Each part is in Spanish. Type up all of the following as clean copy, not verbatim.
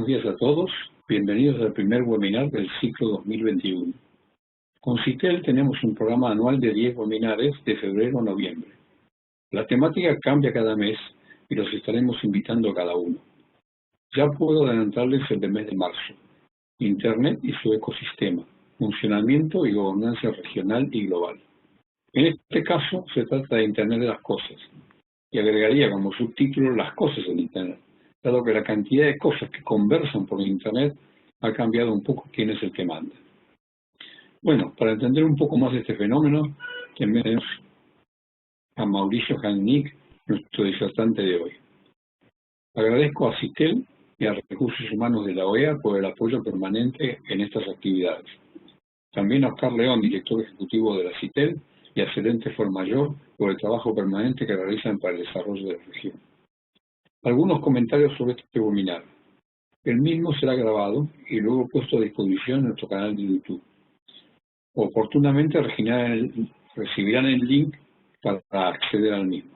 Buenos días a todos, bienvenidos al primer webinar del ciclo 2021. Con CITEL tenemos un programa anual de 10 webinares de febrero a noviembre. La temática cambia cada mes y los estaremos invitando a cada uno. Ya puedo adelantarles el del mes de marzo, Internet y su ecosistema, funcionamiento y gobernanza regional y global. En este caso se trata de Internet de las cosas, y agregaría como subtítulo las cosas en Internet, dado que la cantidad de cosas que conversan por Internet ha cambiado un poco quién es el que manda. Bueno, para entender un poco más de este fenómeno, tenemos a Mauricio Jalnick, nuestro disertante de hoy. Agradezco a CITEL y a Recursos Humanos de la OEA por el apoyo permanente en estas actividades. También a Oscar León, director ejecutivo de la CITEL, y a Celeste Formayor por el trabajo permanente que realizan para el desarrollo de la región. Algunos comentarios sobre este webinar. El mismo será grabado y luego puesto a disposición en nuestro canal de YouTube. Oportunamente recibirán el link para acceder al mismo.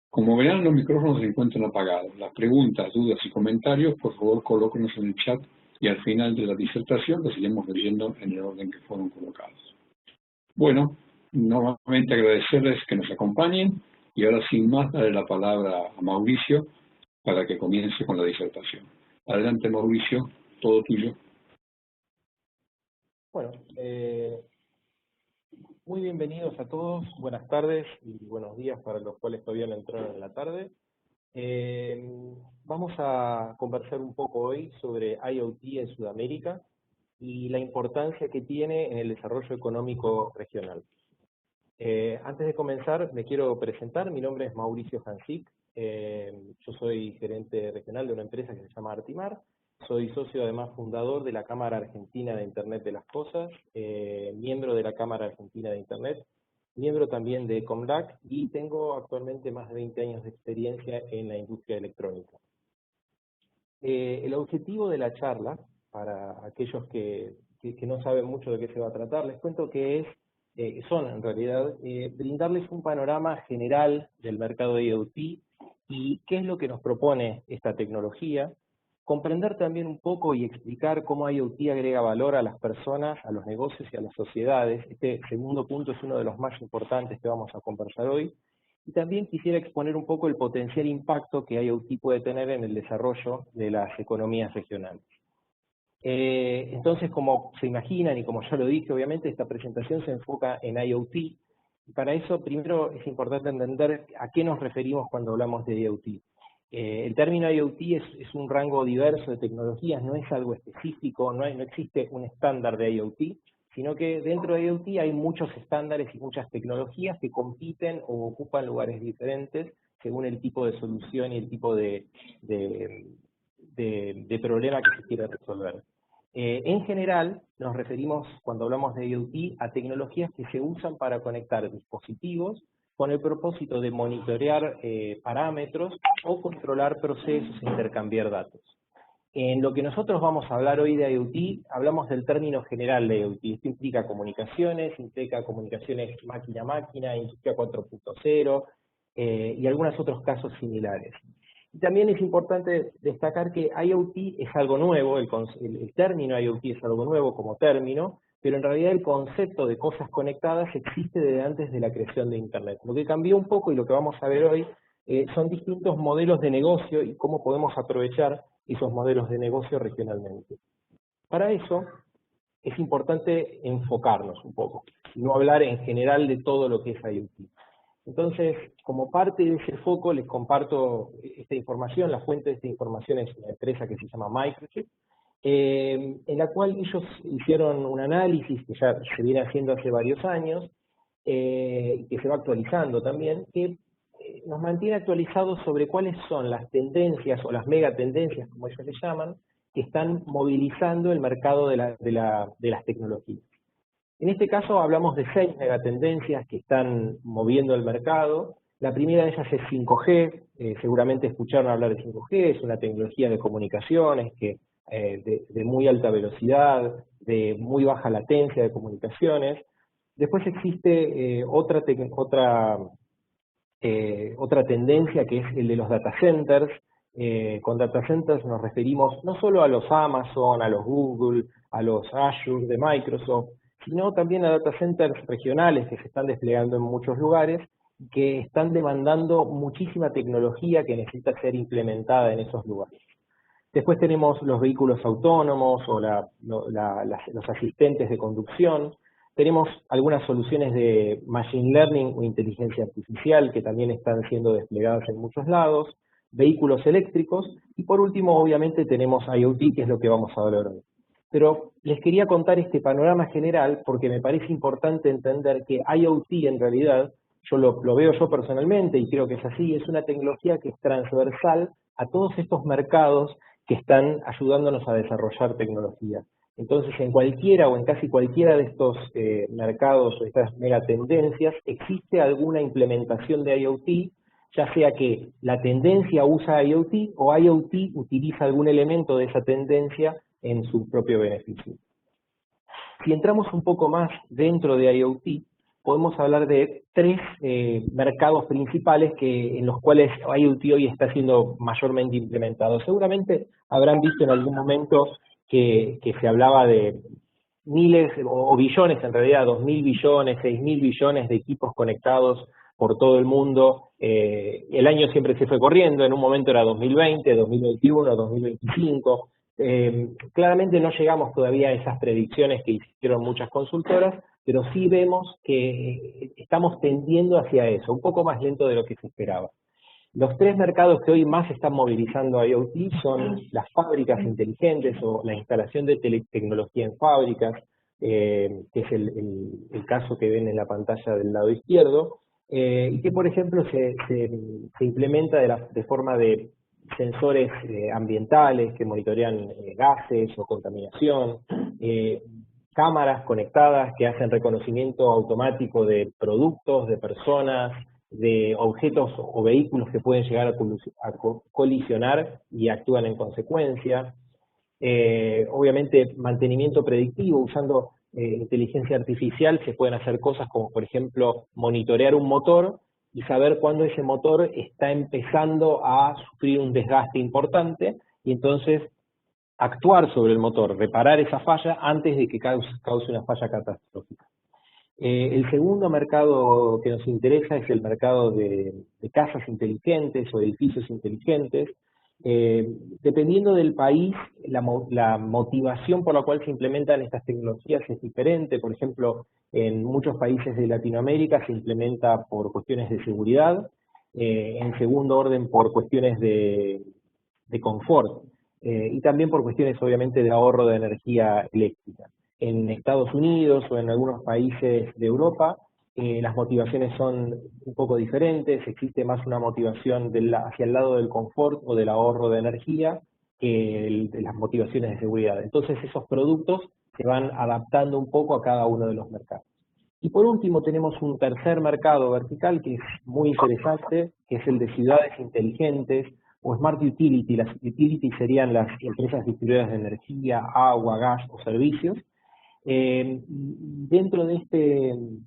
Como verán, los micrófonos se encuentran apagados. Las preguntas, dudas y comentarios, por favor, colóquenlos en el chat y al final de la disertación los iremos leyendo en el orden que fueron colocados. Bueno, nuevamente agradecerles que nos acompañen y ahora sin más daré la palabra a Mauricio para que comience con la disertación. Adelante, Mauricio, todo tuyo. Bueno, muy bienvenidos a todos, buenas tardes y buenos días para los cuales todavía no entraron en la tarde. Vamos a conversar un poco hoy sobre IoT en Sudamérica y la importancia que tiene en el desarrollo económico regional. Antes de comenzar, me quiero presentar. Mi nombre es Mauricio Jalnick. Yo soy gerente regional de una empresa que se llama Artimar. Soy socio, además, fundador de la Cámara Argentina de Internet de las Cosas, miembro de la Cámara Argentina de Internet, miembro también de Comdac y tengo actualmente más de 20 años de experiencia en la industria electrónica. El objetivo de la charla, para aquellos que no saben mucho de qué se va a tratar, les cuento que son en realidad brindarles un panorama general del mercado de IoT y qué es lo que nos propone esta tecnología, comprender también un poco y explicar cómo IoT agrega valor a las personas, a los negocios y a las sociedades. Este segundo punto es uno de los más importantes que vamos a conversar hoy. Y también quisiera exponer un poco el potencial impacto que IoT puede tener en el desarrollo de las economías regionales. Entonces, como se imaginan y como ya lo dije, obviamente esta presentación se enfoca en IoT. Y para eso, primero es importante entender a qué nos referimos cuando hablamos de IoT. El término IoT es un rango diverso de tecnologías, no es algo específico, no existe un estándar de IoT, sino que dentro de IoT hay muchos estándares y muchas tecnologías que compiten o ocupan lugares diferentes según el tipo de solución y el tipo de problema que se quiere resolver. En general, nos referimos, cuando hablamos de IoT, a tecnologías que se usan para conectar dispositivos con el propósito de monitorear parámetros o controlar procesos e intercambiar datos. En lo que nosotros vamos a hablar hoy de IoT, hablamos del término general de IoT. Esto implica comunicaciones máquina a máquina, industria 4.0 y algunos otros casos similares. Y también es importante destacar que IoT es algo nuevo, el término IoT es algo nuevo como término, pero en realidad el concepto de cosas conectadas existe desde antes de la creación de Internet. Lo que cambió un poco y lo que vamos a ver hoy son distintos modelos de negocio y cómo podemos aprovechar esos modelos de negocio regionalmente. Para eso es importante enfocarnos un poco, no hablar en general de todo lo que es IoT. Entonces, como parte de ese foco, les comparto esta información. La fuente de esta información es una empresa que se llama Microchip, en la cual ellos hicieron un análisis que ya se viene haciendo hace varios años, y que se va actualizando también, que nos mantiene actualizados sobre cuáles son las tendencias o las megatendencias, como ellos le llaman, que están movilizando el mercado de las tecnologías. En este caso hablamos de 6 megatendencias que están moviendo el mercado. La primera de ellas es 5G, seguramente escucharon hablar de 5G, es una tecnología de comunicaciones que, de muy alta velocidad, de muy baja latencia de comunicaciones. Después existe otra tendencia que es el de los data centers, Con data centers nos referimos no solo a los Amazon, a los Google, a los Azure de Microsoft, sino también a data centers regionales que se están desplegando en muchos lugares, que están demandando muchísima tecnología que necesita ser implementada en esos lugares. Después tenemos los vehículos autónomos o los asistentes de conducción. Tenemos algunas soluciones de machine learning o inteligencia artificial que también están siendo desplegadas en muchos lados, vehículos eléctricos, y por último, obviamente, tenemos IoT, que es lo que vamos a hablar hoy. Pero les quería contar este panorama general porque me parece importante entender que IoT en realidad, lo veo yo personalmente y creo que es así, es una tecnología que es transversal a todos estos mercados que están ayudándonos a desarrollar tecnología. Entonces, en cualquiera o en casi cualquiera de estos mercados o estas megatendencias, existe alguna implementación de IoT, ya sea que la tendencia usa IoT o IoT utiliza algún elemento de esa tendencia en su propio beneficio. Si entramos un poco más dentro de IoT, podemos hablar de tres mercados principales en los cuales IoT hoy está siendo mayormente implementado. Seguramente habrán visto en algún momento que se hablaba de miles o billones, en realidad 2.000 billones, 6.000 billones de equipos conectados por todo el mundo. El año siempre se fue corriendo, en un momento era 2020, 2021, 2025. Claramente no llegamos todavía a esas predicciones que hicieron muchas consultoras, pero sí vemos que estamos tendiendo hacia eso, un poco más lento de lo que se esperaba. Los tres mercados que hoy más están movilizando a IoT son las fábricas inteligentes o la instalación de tecnología en fábricas, que es el caso que ven en la pantalla del lado izquierdo, y que por ejemplo se implementa de forma de sensores ambientales que monitorean gases o contaminación, cámaras conectadas que hacen reconocimiento automático de productos, de personas, de objetos o vehículos que pueden llegar a colisionar y actúan en consecuencia. Obviamente, mantenimiento predictivo, usando inteligencia artificial, se pueden hacer cosas como, por ejemplo, monitorear un motor y saber cuándo ese motor está empezando a sufrir un desgaste importante, y entonces actuar sobre el motor, reparar esa falla antes de que cause una falla catastrófica. El segundo mercado que nos interesa es el mercado de casas inteligentes o edificios inteligentes. Dependiendo del país, la motivación por la cual se implementan estas tecnologías es diferente. Por ejemplo, en muchos países de Latinoamérica se implementa por cuestiones de seguridad, en segundo orden por cuestiones de confort, y también por cuestiones obviamente de ahorro de energía eléctrica. En Estados Unidos o en algunos países de Europa, las motivaciones son un poco diferentes, existe más una motivación hacia el lado del confort o del ahorro de energía que de las motivaciones de seguridad. Entonces esos productos se van adaptando un poco a cada uno de los mercados. Y por último tenemos un tercer mercado vertical que es muy interesante, que es el de ciudades inteligentes o Smart Utility. Las utilities serían las empresas distribuidoras de energía, agua, gas o servicios. Dentro de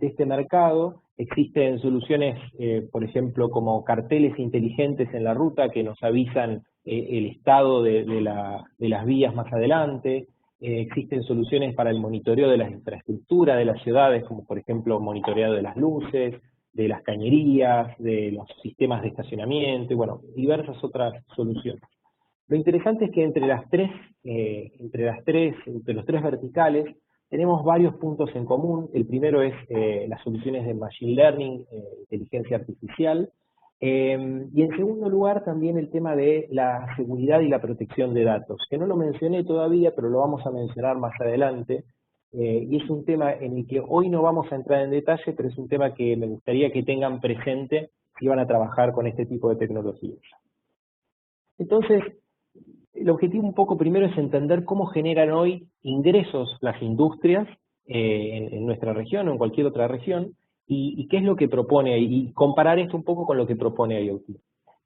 este mercado existen soluciones, por ejemplo, como carteles inteligentes en la ruta que nos avisan el estado de las vías más adelante. Existen soluciones para el monitoreo de la infraestructura de las ciudades, como por ejemplo monitoreo de las luces, de las cañerías, de los sistemas de estacionamiento, y bueno, diversas otras soluciones. Lo interesante es que entre los tres verticales tenemos varios puntos en común. El primero es las soluciones de Machine Learning, inteligencia artificial, y en segundo lugar también el tema de la seguridad y la protección de datos, que no lo mencioné todavía, pero lo vamos a mencionar más adelante, y es un tema en el que hoy no vamos a entrar en detalle, pero es un tema que me gustaría que tengan presente si van a trabajar con este tipo de tecnologías. Entonces, el objetivo un poco primero es entender cómo generan hoy ingresos las industrias en nuestra región o en cualquier otra región, y qué es lo que propone, y comparar esto un poco con lo que propone IoT.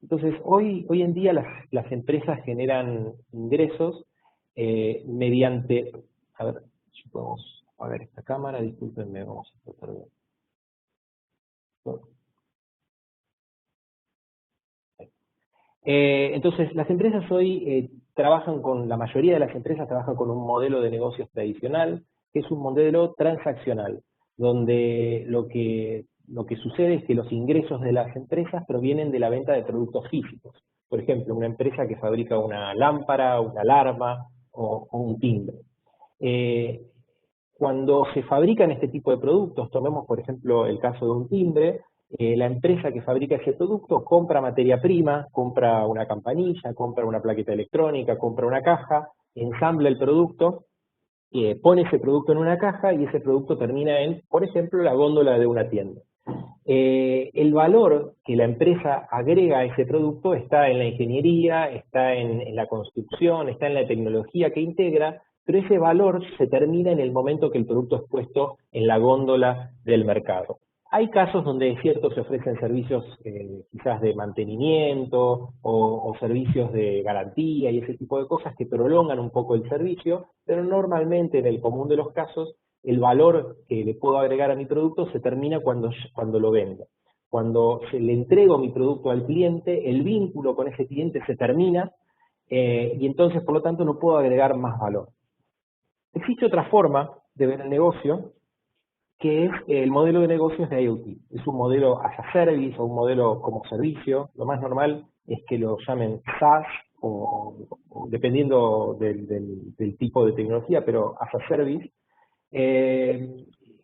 Entonces, hoy en día las empresas generan ingresos mediante, a ver, si podemos apagar esta cámara, discúlpenme, vamos a tratar de... Entonces, las empresas hoy la mayoría de las empresas trabajan con un modelo de negocios tradicional, que es un modelo transaccional, donde lo que sucede es que los ingresos de las empresas provienen de la venta de productos físicos. Por ejemplo, una empresa que fabrica una lámpara, una alarma o un timbre. Cuando se fabrican este tipo de productos, tomemos por ejemplo el caso de un timbre, la empresa que fabrica ese producto compra materia prima, compra una campanilla, compra una plaqueta electrónica, compra una caja, ensambla el producto, pone ese producto en una caja y ese producto termina en, por ejemplo, la góndola de una tienda. El valor que la empresa agrega a ese producto está en la ingeniería, está en la construcción, está en la tecnología que integra, pero ese valor se termina en el momento que el producto es puesto en la góndola del mercado. Hay casos donde es cierto se ofrecen servicios quizás de mantenimiento o servicios de garantía y ese tipo de cosas que prolongan un poco el servicio, pero normalmente en el común de los casos el valor que le puedo agregar a mi producto se termina cuando lo vendo. Cuando le entrego mi producto al cliente, el vínculo con ese cliente se termina y entonces por lo tanto no puedo agregar más valor. Existe otra forma de ver el negocio, que es el modelo de negocios de IoT. Es un modelo as a service o un modelo como servicio. Lo más normal es que lo llamen SaaS, o dependiendo del tipo de tecnología, pero as a service.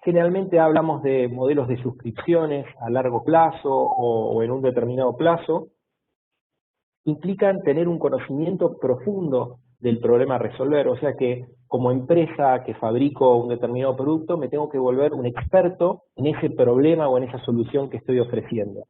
Generalmente hablamos de modelos de suscripciones a largo plazo o en un determinado plazo. Implican tener un conocimiento profundo del problema a resolver, o sea que como empresa que fabrico un determinado producto me tengo que volver un experto en ese problema o en esa solución que estoy ofreciendo.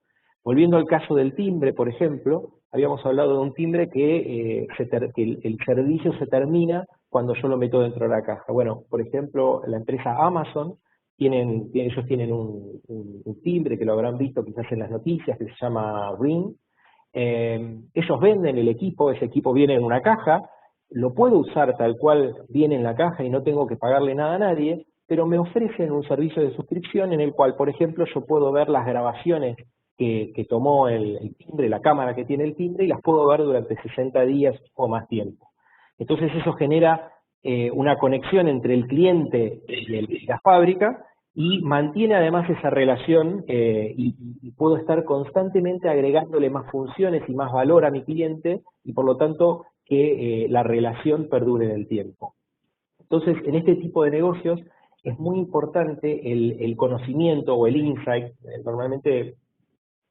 Volviendo al caso del timbre, por ejemplo, habíamos hablado de un timbre que el servicio se termina cuando yo lo meto dentro de la caja. Bueno, por ejemplo, la empresa Amazon, ellos tienen un timbre que lo habrán visto quizás en las noticias, que se llama Ring. Ellos venden el equipo, ese equipo viene en una caja, lo puedo usar tal cual viene en la caja y no tengo que pagarle nada a nadie, pero me ofrecen un servicio de suscripción en el cual, por ejemplo, yo puedo ver las grabaciones que tomó el timbre, la cámara que tiene el timbre, y las puedo ver durante 60 días o más tiempo. Entonces eso genera una conexión entre el cliente y la fábrica, y mantiene además esa relación y puedo estar constantemente agregándole más funciones y más valor a mi cliente y por lo tanto que la relación perdure en el tiempo. Entonces, en este tipo de negocios es muy importante el conocimiento o el insight. Normalmente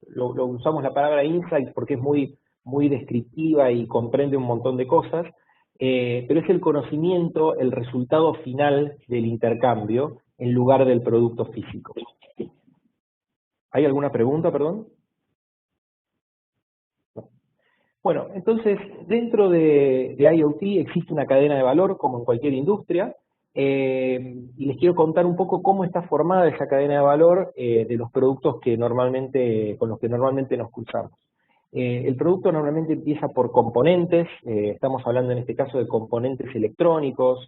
lo usamos la palabra insight porque es muy descriptiva y comprende un montón de cosas, pero es el conocimiento, el resultado final del intercambio en lugar del producto físico. ¿Hay alguna pregunta, perdón? No. Bueno, entonces, dentro de IoT existe una cadena de valor, como en cualquier industria, y les quiero contar un poco cómo está formada esa cadena de valor de los productos con los que normalmente nos cruzamos. El producto normalmente empieza por componentes, estamos hablando en este caso de componentes electrónicos,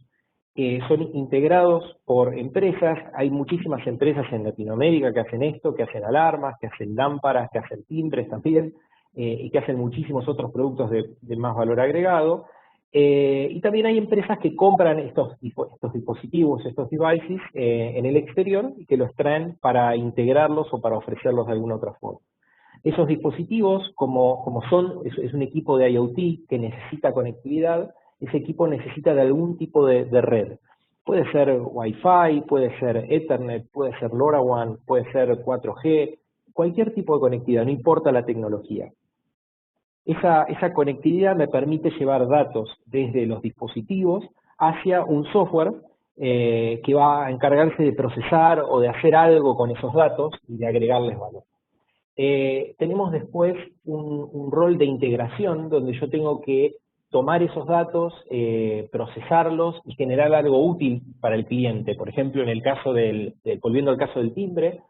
que son integrados por empresas. Hay muchísimas empresas en Latinoamérica que hacen esto, que hacen alarmas, que hacen lámparas, que hacen timbres también, y que hacen muchísimos otros productos de más valor agregado. Y también hay empresas que compran estos dispositivos, estos devices, en el exterior y que los traen para integrarlos o para ofrecerlos de alguna otra forma. Esos dispositivos, es un equipo de IoT que necesita conectividad, ese equipo necesita de algún tipo de red. Puede ser Wi-Fi, puede ser Ethernet, puede ser LoRaWAN, puede ser 4G, cualquier tipo de conectividad, no importa la tecnología. Esa conectividad me permite llevar datos desde los dispositivos hacia un software que va a encargarse de procesar o de hacer algo con esos datos y de agregarles valor. Tenemos después un rol de integración donde yo tengo que tomar esos datos, procesarlos y generar algo útil para el cliente. Por ejemplo, en el caso volviendo al caso del timbre,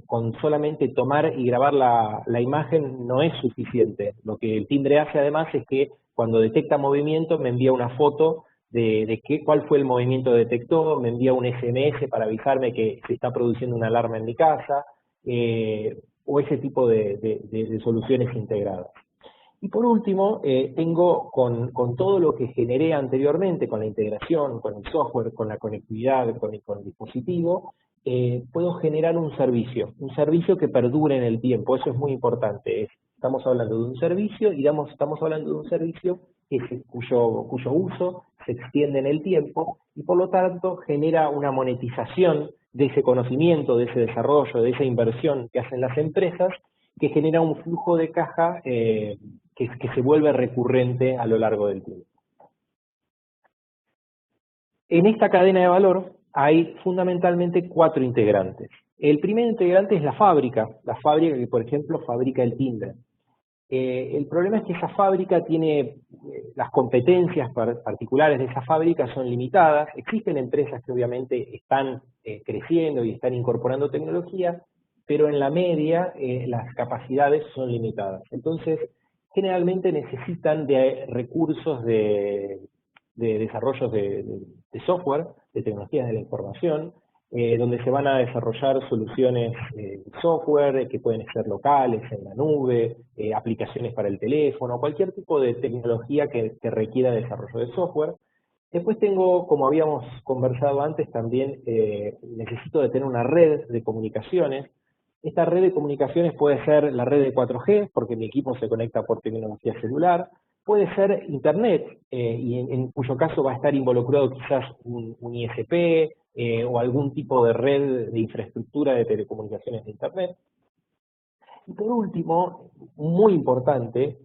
con solamente tomar y grabar la imagen no es suficiente. Lo que el timbre hace además es que cuando detecta movimiento me envía una foto de cuál fue el movimiento detectado, me envía un SMS para avisarme que se está produciendo una alarma en mi casa, o ese tipo de soluciones integradas. Y por último, tengo con todo lo que generé anteriormente, con la integración, con el software, con la conectividad, con el dispositivo, puedo generar un servicio que perdure en el tiempo. Eso es muy importante. Estamos hablando de un servicio y estamos hablando de un servicio cuyo uso se extiende en el tiempo y por lo tanto genera una monetización de ese conocimiento, de ese desarrollo, de esa inversión que hacen las empresas, que genera un flujo de caja que se vuelve recurrente a lo largo del tiempo. En esta cadena de valor hay fundamentalmente 4 integrantes. El primer integrante es la fábrica que, por ejemplo, fabrica el timbre. El problema es que esa fábrica tiene, las competencias particulares de esa fábrica son limitadas. Existen empresas que obviamente están creciendo y están incorporando tecnología, pero en la media las capacidades son limitadas. Entonces, generalmente necesitan de recursos de desarrollos de software, de tecnologías de la información, donde se van a desarrollar soluciones de software que pueden ser locales, en la nube, aplicaciones para el teléfono, cualquier tipo de tecnología que requiera desarrollo de software. Después tengo, como habíamos conversado antes, también necesito de tener una red de comunicaciones. Esta red de comunicaciones puede ser la red de 4G, porque mi equipo se conecta por tecnología celular, puede ser Internet, y en cuyo caso va a estar involucrado quizás un ISP o algún tipo de red de infraestructura de telecomunicaciones de Internet. Y por último, muy importante,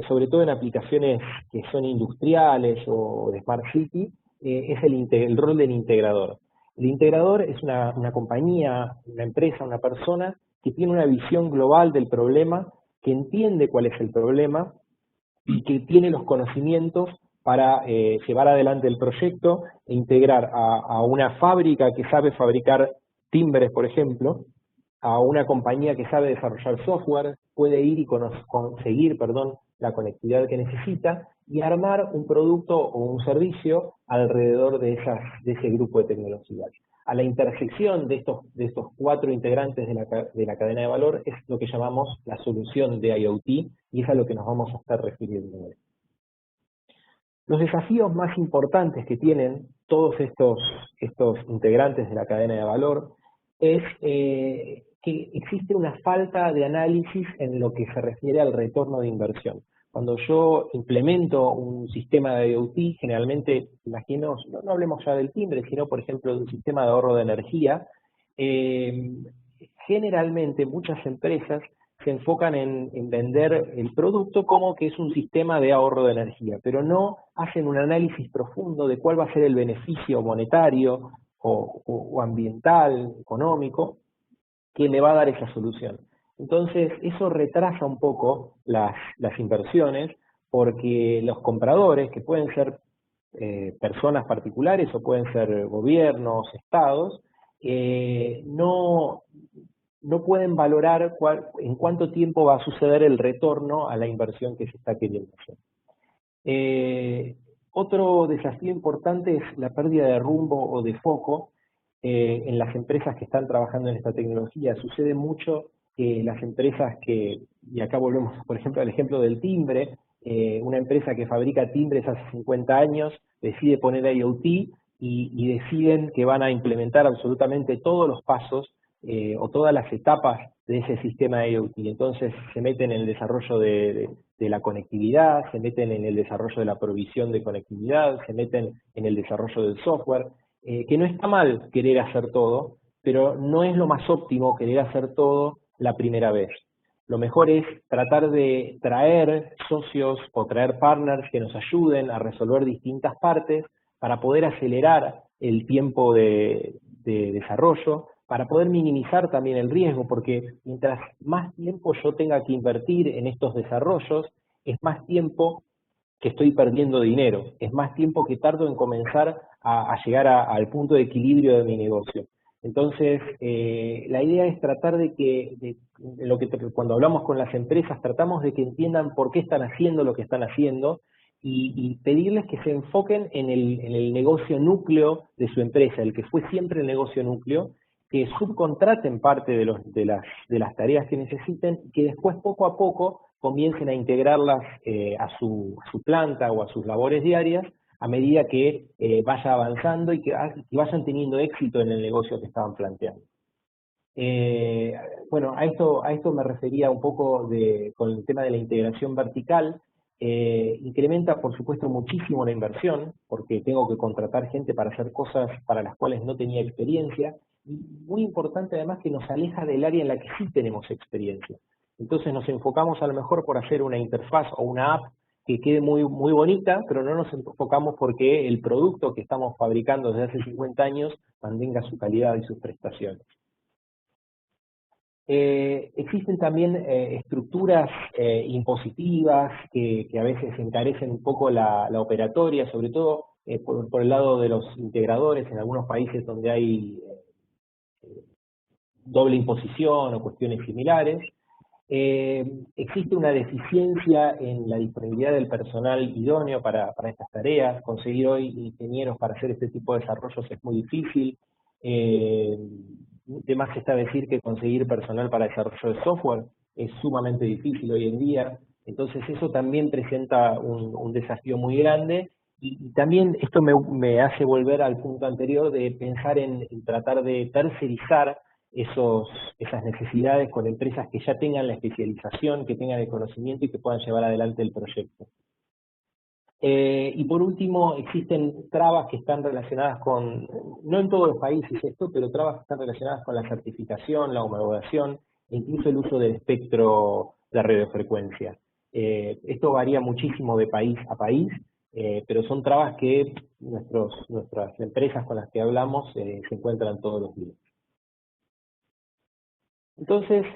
sobre todo en aplicaciones que son industriales o de Smart City, es el rol del integrador. El integrador es una compañía, una empresa, una persona que tiene una visión global del problema, que entiende cuál es el problema y que tiene los conocimientos para llevar adelante el proyecto e integrar a una fábrica que sabe fabricar timbres, por ejemplo, a una compañía que sabe desarrollar software, puede ir y conseguir la conectividad que necesita y armar un producto o un servicio alrededor de ese grupo de tecnologías. A la intersección de estos 4 integrantes de la cadena de valor es lo que llamamos la solución de IoT, y es a lo que nos vamos a estar refiriendo hoy. Los desafíos más importantes que tienen todos estos integrantes de la cadena de valor es que existe una falta de análisis en lo que se refiere al retorno de inversión. Cuando yo implemento un sistema de IoT, generalmente, imagino, no hablemos ya del timbre, sino por ejemplo de un sistema de ahorro de energía, generalmente muchas empresas se enfocan en vender el producto como que es un sistema de ahorro de energía, pero no hacen un análisis profundo de cuál va a ser el beneficio monetario o ambiental, económico, que me va a dar esa solución. Entonces, eso retrasa un poco las inversiones, porque los compradores, que pueden ser personas particulares o pueden ser gobiernos, estados, no pueden valorar en cuánto tiempo va a suceder el retorno a la inversión que se está queriendo hacer. Otro desafío importante es la pérdida de rumbo o de foco en las empresas que están trabajando en esta tecnología. Sucede mucho que las empresas y acá volvemos por ejemplo al ejemplo del timbre, una empresa que fabrica timbres hace 50 años decide poner IoT y deciden que van a implementar absolutamente todos los pasos o todas las etapas de ese sistema de IoT. Entonces se meten en el desarrollo de la conectividad, se meten en el desarrollo de la provisión de conectividad, se meten en el desarrollo del software, que no está mal querer hacer todo, pero no es lo más óptimo querer hacer todo la primera vez. Lo mejor es tratar de traer socios o traer partners que nos ayuden a resolver distintas partes para poder acelerar el tiempo de desarrollo, para poder minimizar también el riesgo, porque mientras más tiempo yo tenga que invertir en estos desarrollos, es más tiempo que estoy perdiendo dinero, es más tiempo que tardo en comenzar a llegar al punto de equilibrio de mi negocio. Entonces, la idea es tratar de que, cuando hablamos con las empresas, tratamos de que entiendan por qué están haciendo lo que están haciendo y pedirles que se enfoquen en el negocio núcleo de su empresa, el que fue siempre el negocio núcleo, que subcontraten parte de las tareas que necesiten y que después poco a poco comiencen a integrarlas a su planta o a sus labores diarias a medida que vaya avanzando y que vayan teniendo éxito en el negocio que estaban planteando. Bueno, a esto me refería un poco con el tema de la integración vertical. Incrementa, por supuesto, muchísimo la inversión, porque tengo que contratar gente para hacer cosas para las cuales no tenía experiencia. Y muy importante, además, que nos aleja del área en la que sí tenemos experiencia. Entonces nos enfocamos a lo mejor por hacer una interfaz o una app que quede muy, muy bonita, pero no nos enfocamos porque el producto que estamos fabricando desde hace 50 años mantenga su calidad y sus prestaciones. Existen también estructuras impositivas que a veces encarecen un poco la operatoria, sobre todo por el lado de los integradores en algunos países donde hay doble imposición o cuestiones similares. Existe una deficiencia en la disponibilidad del personal idóneo para estas tareas. Conseguir hoy ingenieros para hacer este tipo de desarrollos es muy difícil. De más está decir que conseguir personal para desarrollo de software es sumamente difícil hoy en día. Entonces eso también presenta un desafío muy grande. Y también esto me hace volver al punto anterior de pensar en tratar de tercerizar esas necesidades con empresas que ya tengan la especialización, que tengan el conocimiento y que puedan llevar adelante el proyecto. Y por último, existen trabas que están relacionadas con, no en todos los países esto, pero trabas que están relacionadas con la certificación, la homologación e incluso el uso del espectro de radiofrecuencia. Esto varía muchísimo de país a país, pero son trabas que nuestras empresas con las que hablamos se encuentran todos los días. Entonces,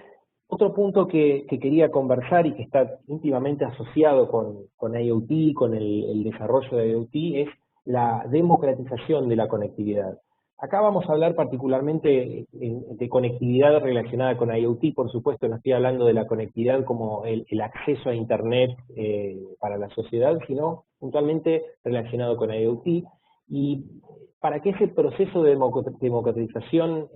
otro punto que quería conversar y que está íntimamente asociado con IoT, con el desarrollo de IoT, es la democratización de la conectividad. Acá vamos a hablar particularmente de conectividad relacionada con IoT, por supuesto no estoy hablando de la conectividad como el acceso a Internet para la sociedad, sino puntualmente relacionado con IoT. Y para que ese proceso de democratización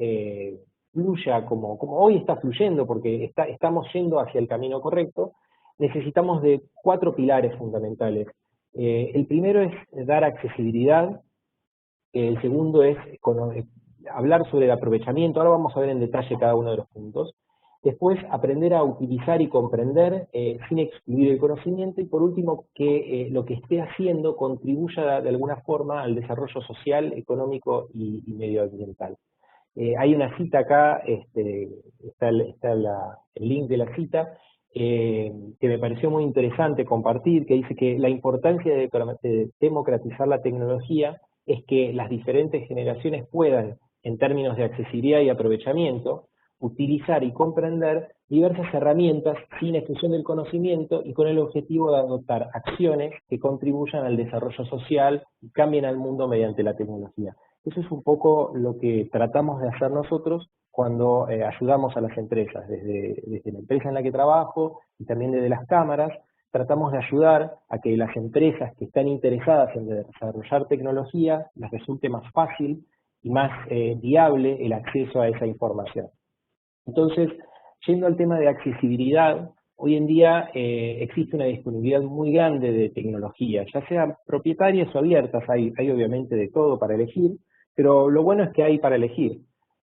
fluya como hoy está fluyendo, porque estamos yendo hacia el camino correcto, necesitamos de 4 pilares fundamentales. El primero es dar accesibilidad, el segundo es hablar sobre el aprovechamiento, ahora vamos a ver en detalle cada uno de los puntos. Después, aprender a utilizar y comprender sin excluir el conocimiento, y por último, que lo que esté haciendo contribuya de alguna forma al desarrollo social, económico y medioambiental. Hay una cita acá, está el link de la cita, que me pareció muy interesante compartir, que dice que la importancia de democratizar la tecnología es que las diferentes generaciones puedan, en términos de accesibilidad y aprovechamiento, utilizar y comprender diversas herramientas sin exclusión del conocimiento y con el objetivo de adoptar acciones que contribuyan al desarrollo social y cambien al mundo mediante la tecnología. Eso es un poco lo que tratamos de hacer nosotros cuando ayudamos a las empresas, desde la empresa en la que trabajo y también desde las cámaras. Tratamos de ayudar a que las empresas que están interesadas en desarrollar tecnología les resulte más fácil y más viable el acceso a esa información. Entonces, yendo al tema de accesibilidad, hoy en día existe una disponibilidad muy grande de tecnologías, ya sean propietarias o abiertas, hay obviamente de todo para elegir, pero lo bueno es que hay para elegir.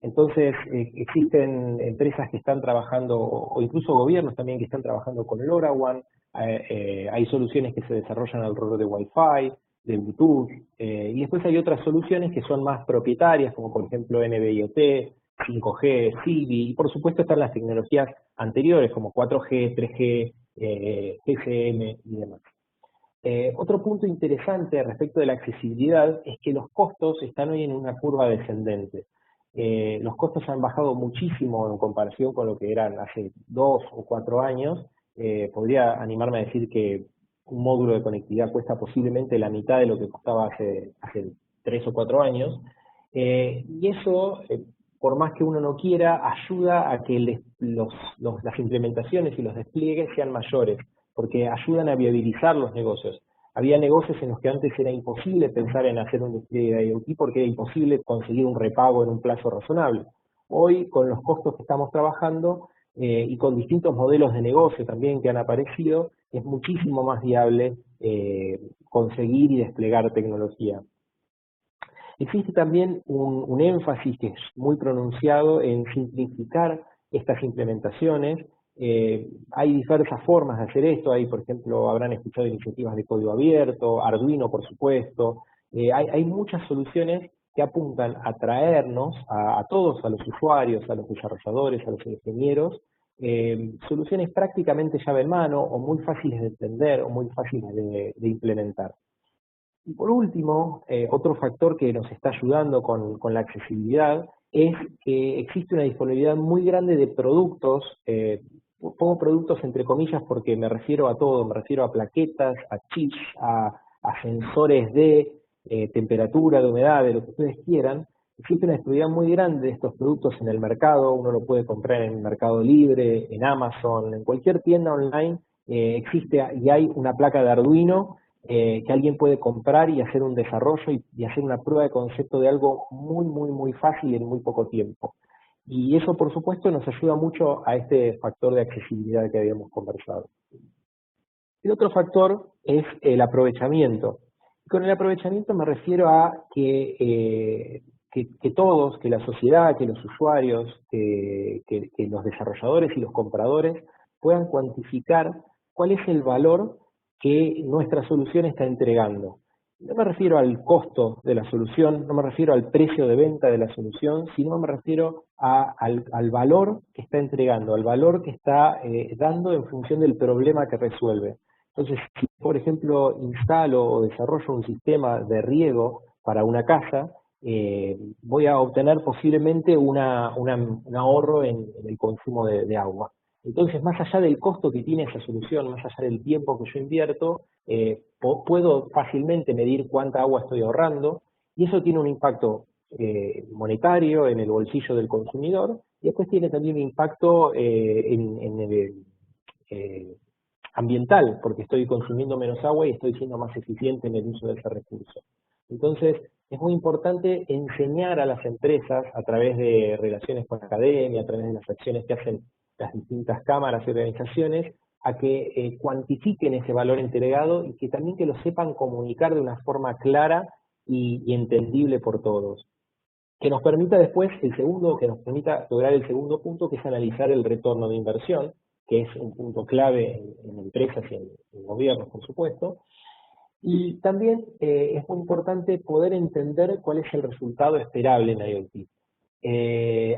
Entonces, existen empresas que están trabajando, o incluso gobiernos también que están trabajando con LoRaWAN, hay soluciones que se desarrollan alrededor de Wi-Fi, de Bluetooth, y después hay otras soluciones que son más propietarias, como por ejemplo NB-IoT, 5G, Zigbee, y por supuesto están las tecnologías anteriores como 4G, 3G, GSM y demás. Otro punto interesante respecto de la accesibilidad es que los costos están hoy en una curva descendente. Los costos han bajado muchísimo en comparación con lo que eran hace 2 o 4 años. Podría animarme a decir que un módulo de conectividad cuesta posiblemente la mitad de lo que costaba hace 3 o 4 años. Y eso, por más que uno no quiera, ayuda a que las implementaciones y los despliegues sean mayores, porque ayudan a viabilizar los negocios. Había negocios en los que antes era imposible pensar en hacer un despliegue de IoT porque era imposible conseguir un repago en un plazo razonable. Hoy, con los costos que estamos trabajando y con distintos modelos de negocio también que han aparecido, es muchísimo más viable conseguir y desplegar tecnología. Existe también un énfasis que es muy pronunciado en simplificar estas implementaciones. Hay diversas formas de hacer esto. Hay, por ejemplo, habrán escuchado iniciativas de código abierto, Arduino, por supuesto. Hay muchas soluciones que apuntan a traernos a todos, a los usuarios, a los desarrolladores, a los ingenieros, soluciones prácticamente llave en mano o muy fáciles de entender o muy fáciles de implementar. Y por último, otro factor que nos está ayudando con la accesibilidad es que existe una disponibilidad muy grande de productos, pongo productos entre comillas porque me refiero a todo, me refiero a plaquetas, a chips, a sensores de temperatura, de humedad, de lo que ustedes quieran. Existe una disponibilidad muy grande de estos productos en el mercado, uno lo puede comprar en el Mercado Libre, en Amazon, en cualquier tienda online, existe y hay una placa de Arduino que alguien puede comprar y hacer un desarrollo y hacer una prueba de concepto de algo muy fácil en muy poco tiempo. Y eso, por supuesto, nos ayuda mucho a este factor de accesibilidad que habíamos conversado. El otro factor es el aprovechamiento. Con el aprovechamiento me refiero a que todos, que la sociedad, que los usuarios, que los desarrolladores y los compradores puedan cuantificar cuál es el valor que nuestra solución está entregando. No me refiero al costo de la solución, no me refiero al precio de venta de la solución, sino me refiero al valor que está entregando, al valor que está dando en función del problema que resuelve. Entonces, si por ejemplo instalo o desarrollo un sistema de riego para una casa, voy a obtener posiblemente un ahorro en el consumo de agua. Entonces, más allá del costo que tiene esa solución, más allá del tiempo que yo invierto, puedo fácilmente medir cuánta agua estoy ahorrando, y eso tiene un impacto monetario en el bolsillo del consumidor, y después tiene también un impacto en el ambiental, porque estoy consumiendo menos agua y estoy siendo más eficiente en el uso de ese recurso. Entonces, es muy importante enseñar a las empresas, a través de relaciones con la academia, a través de las acciones que hacen las distintas cámaras y organizaciones, a que cuantifiquen ese valor entregado y que también que lo sepan comunicar de una forma clara y entendible por todos. Que nos permita después que nos permita lograr el segundo punto, que es analizar el retorno de inversión, que es un punto clave en empresas y en gobiernos, por supuesto. Y también es muy importante poder entender cuál es el resultado esperable en IoT.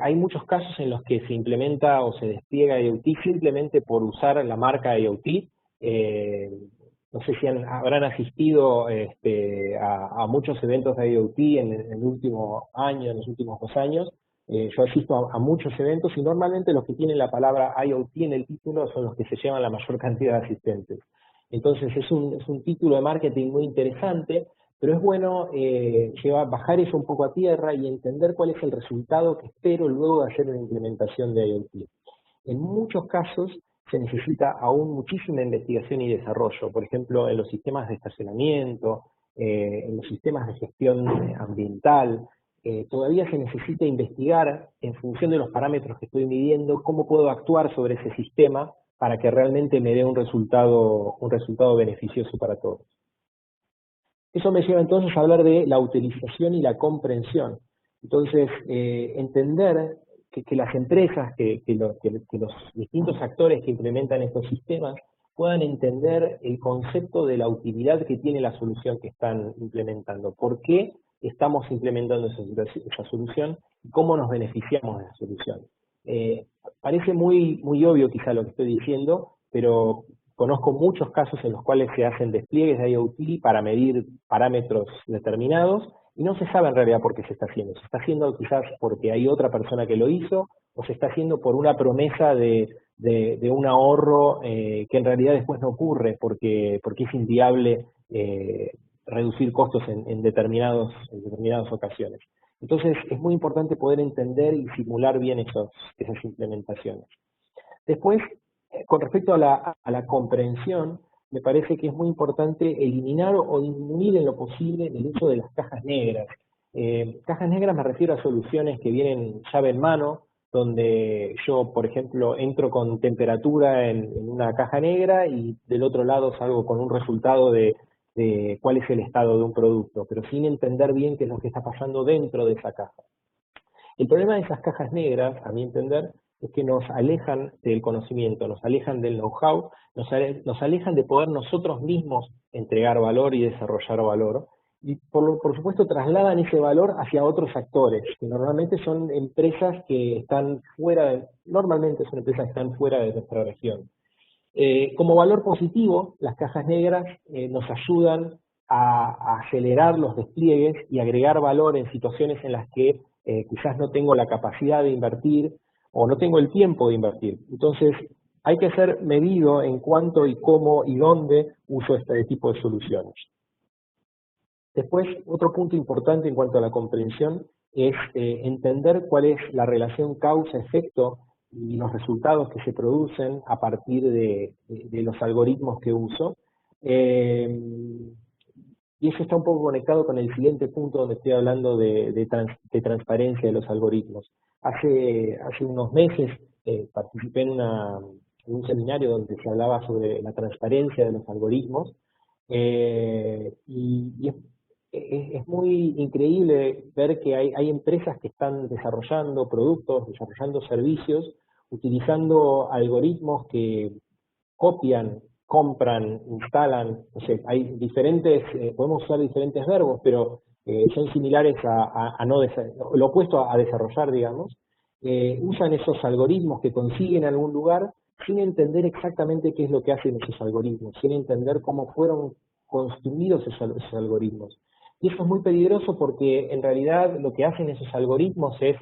Hay muchos casos en los que se implementa o se despliega IoT simplemente por usar la marca IoT. No sé si habrán asistido a muchos eventos de IoT en el último año, en los últimos 2 años. Yo asisto a muchos eventos y normalmente los que tienen la palabra IoT en el título son los que se llevan la mayor cantidad de asistentes. Entonces es un título de marketing muy interesante, pero es bueno bajar eso un poco a tierra y entender cuál es el resultado que espero luego de hacer una implementación de IoT. En muchos casos se necesita aún muchísima investigación y desarrollo, por ejemplo, en los sistemas de estacionamiento, en los sistemas de gestión ambiental. Todavía se necesita investigar en función de los parámetros que estoy midiendo cómo puedo actuar sobre ese sistema para que realmente me dé un resultado beneficioso para todos. Eso me lleva entonces a hablar de la utilización y la comprensión. Entonces, entender que las empresas, que los distintos actores que implementan estos sistemas puedan entender el concepto de la utilidad que tiene la solución que están implementando. ¿Por qué estamos implementando esa solución y cómo nos beneficiamos de la solución? Parece muy obvio quizá lo que estoy diciendo, pero conozco muchos casos en los cuales se hacen despliegues de IoT para medir parámetros determinados y no se sabe en realidad por qué se está haciendo. Se está haciendo quizás porque hay otra persona que lo hizo, o se está haciendo por una promesa de un ahorro que en realidad después no ocurre porque es inviable reducir costos en determinadas ocasiones. Entonces es muy importante poder entender y simular bien esas implementaciones. Después, con respecto a la comprensión, me parece que es muy importante eliminar o disminuir en lo posible el uso de las cajas negras. Cajas negras me refiero a soluciones que vienen llave en mano, donde yo, por ejemplo, entro con temperatura en una caja negra y del otro lado salgo con un resultado de cuál es el estado de un producto, pero sin entender bien qué es lo que está pasando dentro de esa caja. El problema de esas cajas negras, a mi entender, es que nos alejan del conocimiento, nos alejan del know-how, nos alejan de poder nosotros mismos entregar valor y desarrollar valor, y por supuesto trasladan ese valor hacia otros actores, que normalmente son empresas que están normalmente son empresas que están fuera de nuestra región. Como valor positivo, las cajas negras nos ayudan a acelerar los despliegues y agregar valor en situaciones en las que quizás no tengo la capacidad de invertir o no tengo el tiempo de invertir. Entonces, hay que ser medido en cuánto y cómo y dónde uso este tipo de soluciones. Después, otro punto importante en cuanto a la comprensión es entender cuál es la relación causa-efecto y los resultados que se producen a partir de los algoritmos que uso. Y eso está un poco conectado con el siguiente punto donde estoy hablando de transparencia de los algoritmos. Hace unos meses participé en un seminario donde se hablaba sobre la transparencia de los algoritmos y es muy increíble ver que hay empresas que están desarrollando productos, desarrollando servicios, utilizando algoritmos que copian, compran, instalan, no sé, hay diferentes, podemos usar diferentes verbos, pero son similares a no lo opuesto a desarrollar, digamos. Usan esos algoritmos que consiguen en algún lugar sin entender exactamente qué es lo que hacen esos algoritmos, sin entender cómo fueron construidos esos algoritmos. Y eso es muy peligroso porque en realidad lo que hacen esos algoritmos es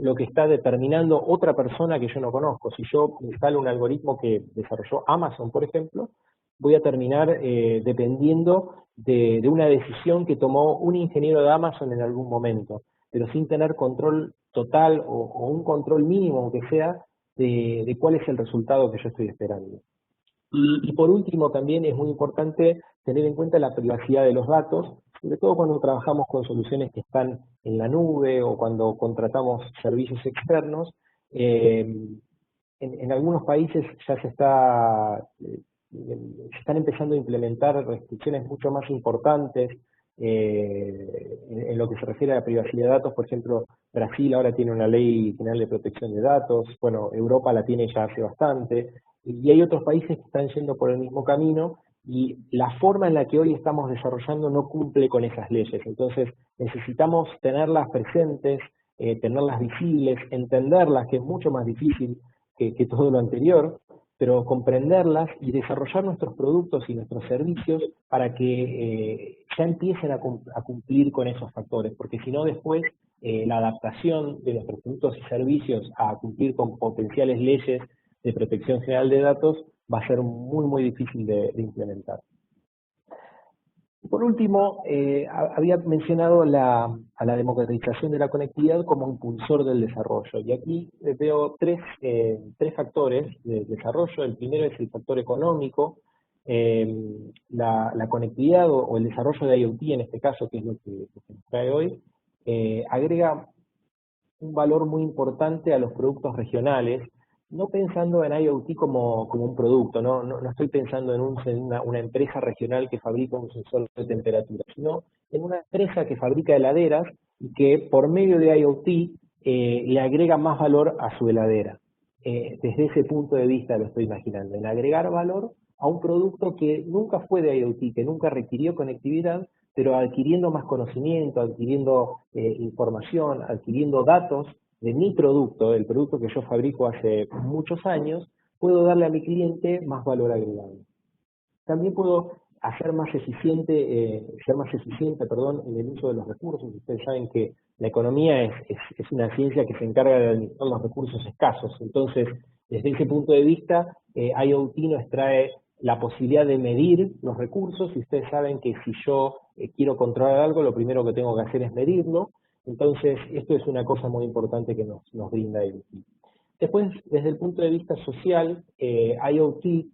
lo que está determinando otra persona que yo no conozco. Si yo instalo un algoritmo que desarrolló Amazon, por ejemplo, voy a terminar dependiendo de una decisión que tomó un ingeniero de Amazon en algún momento, pero sin tener control total o un control mínimo, aunque sea, de cuál es el resultado que yo estoy esperando. Y por último, también es muy importante tener en cuenta la privacidad de los datos, sobre todo cuando trabajamos con soluciones que están en la nube o cuando contratamos servicios externos. En algunos países ya se están empezando a implementar restricciones mucho más importantes en lo que se refiere a la privacidad de datos. Por ejemplo, Brasil ahora tiene una ley general de protección de datos, bueno, Europa la tiene ya hace bastante, y hay otros países que están yendo por el mismo camino, y la forma en la que hoy estamos desarrollando no cumple con esas leyes. Entonces necesitamos tenerlas presentes, tenerlas visibles, entenderlas, que es mucho más difícil que todo lo anterior, pero comprenderlas y desarrollar nuestros productos y nuestros servicios para que ya empiecen a cumplir con esos factores, porque si no después la adaptación de nuestros productos y servicios a cumplir con potenciales leyes de protección general de datos va a ser muy, muy difícil de implementar. Por último, había mencionado a la democratización de la conectividad como impulsor del desarrollo, y aquí veo tres factores de desarrollo. El primero es el factor económico, la conectividad o el desarrollo de IoT en este caso, que es lo que nos trae hoy, agrega un valor muy importante a los productos regionales, no pensando en IoT como un producto, no estoy pensando en una empresa regional que fabrica un sensor de temperatura, sino en una empresa que fabrica heladeras y que por medio de IoT le agrega más valor a su heladera. Desde ese punto de vista lo estoy imaginando, en agregar valor a un producto que nunca fue de IoT, que nunca requirió conectividad, pero adquiriendo más conocimiento, adquiriendo información, adquiriendo datos de mi producto, el producto que yo fabrico hace muchos años, puedo darle a mi cliente más valor agregado. También puedo hacer más eficiente, en el uso de los recursos. Ustedes saben que la economía es una ciencia que se encarga de administrar los recursos escasos. Entonces, desde ese punto de vista, IoT nos trae la posibilidad de medir los recursos, y ustedes saben que si yo quiero controlar algo, lo primero que tengo que hacer es medirlo. Entonces, esto es una cosa muy importante que nos brinda IoT. Después, desde el punto de vista social, IoT,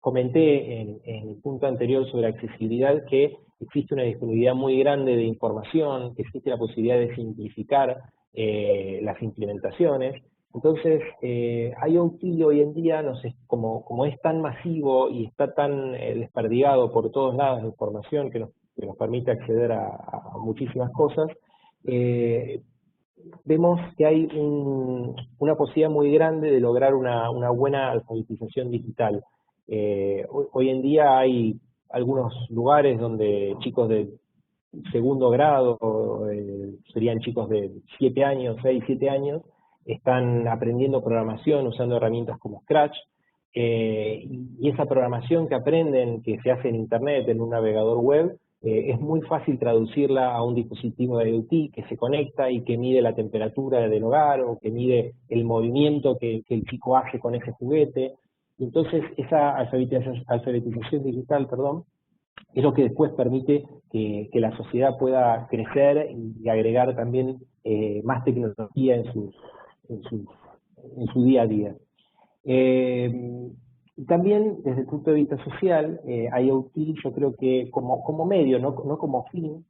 comenté en el punto anterior sobre accesibilidad que existe una disponibilidad muy grande de información, que existe la posibilidad de simplificar las implementaciones. Entonces, IoT hoy en día, como es tan masivo y está tan desperdigado por todos lados de información que nos permite acceder a muchísimas cosas, vemos que hay una posibilidad muy grande de lograr una buena alfabetización digital. Hoy en día hay algunos lugares donde chicos de segundo grado, serían chicos de 7 años, 6, 7 años, están aprendiendo programación usando herramientas como Scratch, y esa programación que aprenden, que se hace en Internet, en un navegador web, es muy fácil traducirla a un dispositivo de IoT que se conecta y que mide la temperatura del hogar o que mide el movimiento que el chico hace con ese juguete. Y entonces esa alfabetización digital, es lo que después permite que la sociedad pueda crecer y agregar también más tecnología en su día a día. Y también, desde el punto de vista social, IoT yo creo que como medio, no como fin,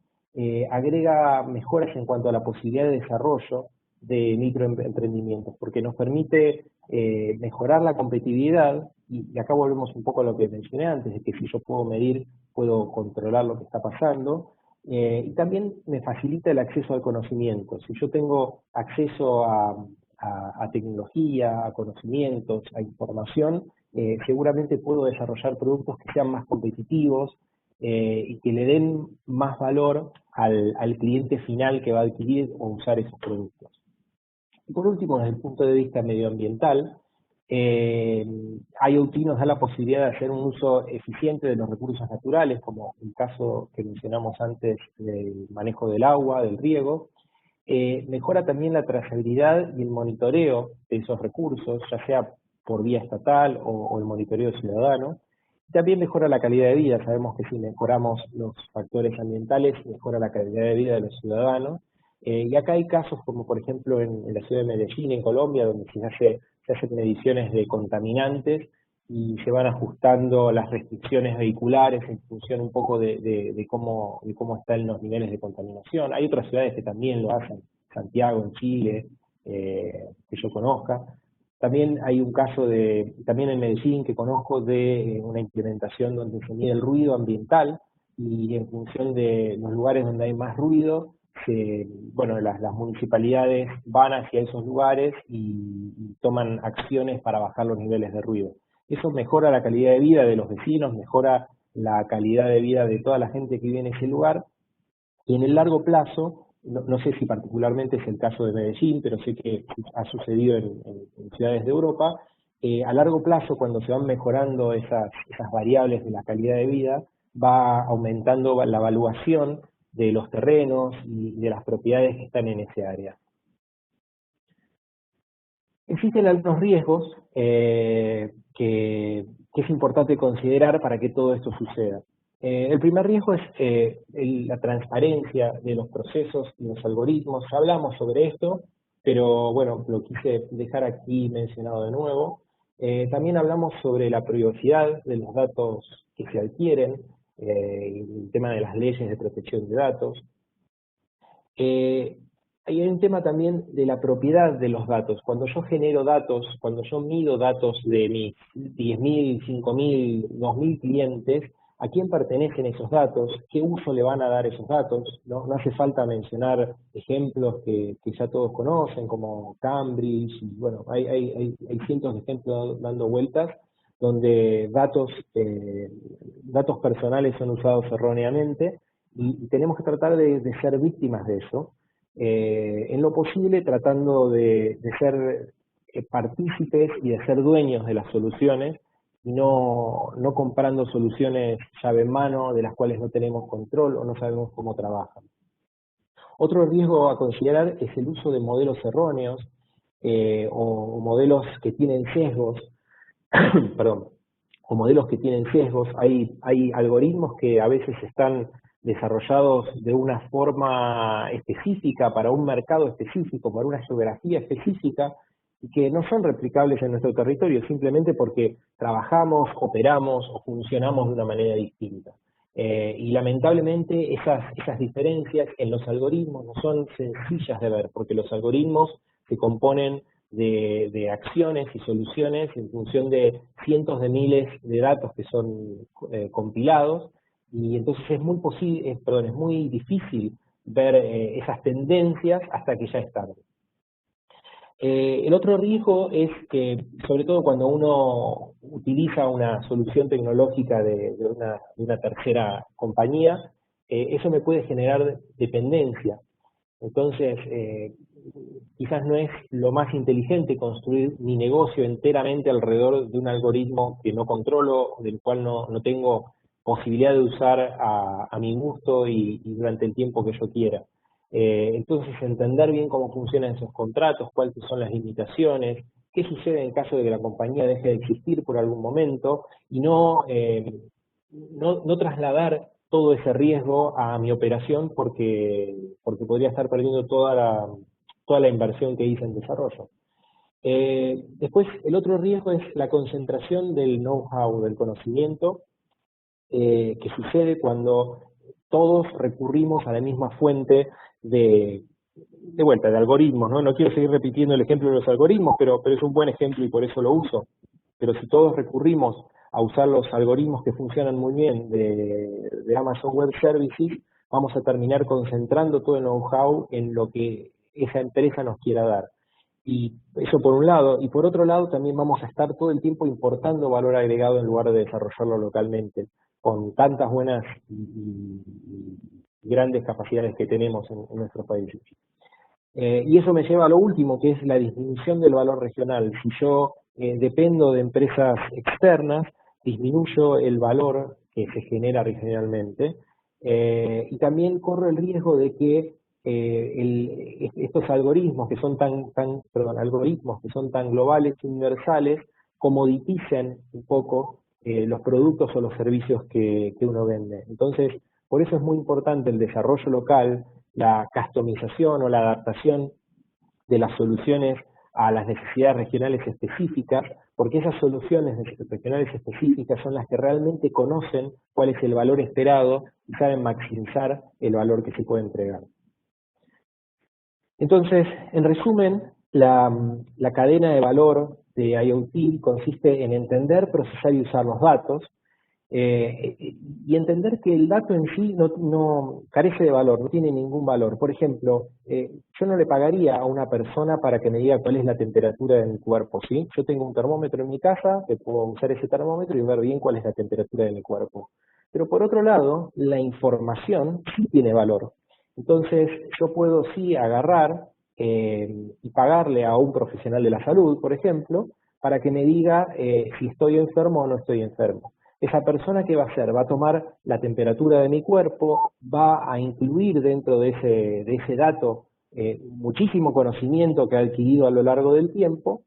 agrega mejoras en cuanto a la posibilidad de desarrollo de microemprendimientos, porque nos permite mejorar la competitividad, y acá volvemos un poco a lo que mencioné antes, de que si yo puedo medir, puedo controlar lo que está pasando, y también me facilita el acceso al conocimiento. Si yo tengo acceso a tecnología, a conocimientos, a información, seguramente puedo desarrollar productos que sean más competitivos y que le den más valor al cliente final que va a adquirir o usar esos productos. Y por último, desde el punto de vista medioambiental, IoT nos da la posibilidad de hacer un uso eficiente de los recursos naturales, como el caso que mencionamos antes del manejo del agua, del riego. Mejora también la trazabilidad y el monitoreo de esos recursos, ya sea por vía estatal o el monitoreo ciudadano. También mejora la calidad de vida. Sabemos que si mejoramos los factores ambientales, mejora la calidad de vida de los ciudadanos. Y acá hay casos como, por ejemplo, en la ciudad de Medellín, en Colombia, donde se hacen mediciones de contaminantes y se van ajustando las restricciones vehiculares en función un poco de cómo están los niveles de contaminación. Hay otras ciudades que también lo hacen, Santiago, en Chile, que yo conozca. También hay un caso también en Medellín que conozco, de una implementación donde se mide el ruido ambiental, y en función de los lugares donde hay más ruido, las municipalidades van hacia esos lugares y toman acciones para bajar los niveles de ruido. Eso mejora la calidad de vida de los vecinos, mejora la calidad de vida de toda la gente que vive en ese lugar, y en el largo plazo, no sé si particularmente es el caso de Medellín, pero sé que ha sucedido en ciudades de Europa, a largo plazo, cuando se van mejorando esas variables de la calidad de vida, va aumentando la evaluación de los terrenos y de las propiedades que están en ese área. Existen algunos riesgos que es importante considerar para que todo esto suceda. El primer riesgo es la transparencia de los procesos y los algoritmos. Ya hablamos sobre esto, pero bueno, lo quise dejar aquí mencionado de nuevo. También hablamos sobre la privacidad de los datos que se adquieren, el tema de las leyes de protección de datos. Hay un tema también de la propiedad de los datos. Cuando yo genero datos, cuando yo mido datos de mis 10.000, 5.000, 2.000 clientes, ¿a quién pertenecen esos datos? ¿Qué uso le van a dar esos datos? No hace falta mencionar ejemplos que ya todos conocen, como Cambridge, y bueno, hay cientos de ejemplos dando vueltas, donde datos personales son usados erróneamente, y tenemos que tratar de ser víctimas de eso, en lo posible tratando de ser partícipes y de ser dueños de las soluciones, y no comprando soluciones llave en mano de las cuales no tenemos control o no sabemos cómo trabajan. Otro riesgo a considerar es el uso de modelos erróneos o modelos que tienen sesgos, perdón, o modelos que tienen sesgos. Hay algoritmos que a veces están desarrollados de una forma específica para un mercado específico, para una geografía específica, y que no son replicables en nuestro territorio simplemente porque trabajamos, operamos o funcionamos de una manera distinta. Y lamentablemente esas diferencias en los algoritmos no son sencillas de ver, porque los algoritmos se componen de acciones y soluciones en función de cientos de miles de datos que son compilados, y entonces es muy difícil ver esas tendencias hasta que ya es tarde. El otro riesgo es que, sobre todo cuando uno utiliza una solución tecnológica de una tercera compañía, eso me puede generar dependencia. Entonces, quizás no es lo más inteligente construir mi negocio enteramente alrededor de un algoritmo que no controlo, del cual no tengo posibilidad de usar a mi gusto y durante el tiempo que yo quiera. Entonces, entender bien cómo funcionan esos contratos, cuáles son las limitaciones, qué sucede en caso de que la compañía deje de existir por algún momento, y no trasladar todo ese riesgo a mi operación porque podría estar perdiendo toda la inversión que hice en desarrollo. Después, el otro riesgo es la concentración del know-how, del conocimiento, que sucede cuando todos recurrimos a la misma fuente de algoritmos, ¿no? No quiero seguir repitiendo el ejemplo de los algoritmos, pero es un buen ejemplo y por eso lo uso. Pero si todos recurrimos a usar los algoritmos que funcionan muy bien de Amazon Web Services, vamos a terminar concentrando todo el know-how en lo que esa empresa nos quiera dar. Y eso por un lado, y por otro lado también vamos a estar todo el tiempo importando valor agregado en lugar de desarrollarlo localmente, con tantas buenas y grandes capacidades que tenemos en nuestros países. Y eso me lleva a lo último, que es la disminución del valor regional. Si yo dependo de empresas externas, disminuyo el valor que se genera regionalmente, y también corro el riesgo de que estos algoritmos que son algoritmos que son tan globales y universales comoditicen un poco los productos o los servicios que uno vende. Entonces, por eso es muy importante el desarrollo local, la customización o la adaptación de las soluciones a las necesidades regionales específicas, porque esas soluciones regionales específicas son las que realmente conocen cuál es el valor esperado y saben maximizar el valor que se puede entregar. Entonces, en resumen, la cadena de valor de IoT consiste en entender, procesar y usar los datos, y entender que el dato en sí no carece de valor, no tiene ningún valor. Por ejemplo, yo no le pagaría a una persona para que me diga cuál es la temperatura de mi cuerpo, ¿sí? Yo tengo un termómetro en mi casa, que puedo usar ese termómetro y ver bien cuál es la temperatura de mi cuerpo. Pero por otro lado, la información sí tiene valor. Entonces, yo puedo sí agarrar y pagarle a un profesional de la salud, por ejemplo, para que me diga si estoy enfermo o no estoy enfermo. Esa persona, ¿qué va a hacer? Va a tomar la temperatura de mi cuerpo, va a incluir dentro de ese dato muchísimo conocimiento que ha adquirido a lo largo del tiempo,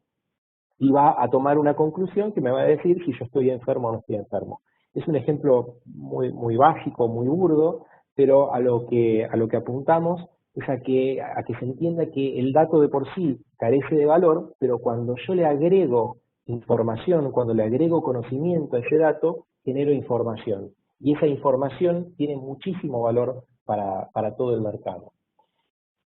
y va a tomar una conclusión que me va a decir si yo estoy enfermo o no estoy enfermo. Es un ejemplo muy, muy básico, muy burdo, pero a lo que apuntamos es a que se entienda que el dato de por sí carece de valor, pero cuando yo le agrego información, cuando le agrego conocimiento a ese dato, genero información. Y esa información tiene muchísimo valor para todo el mercado.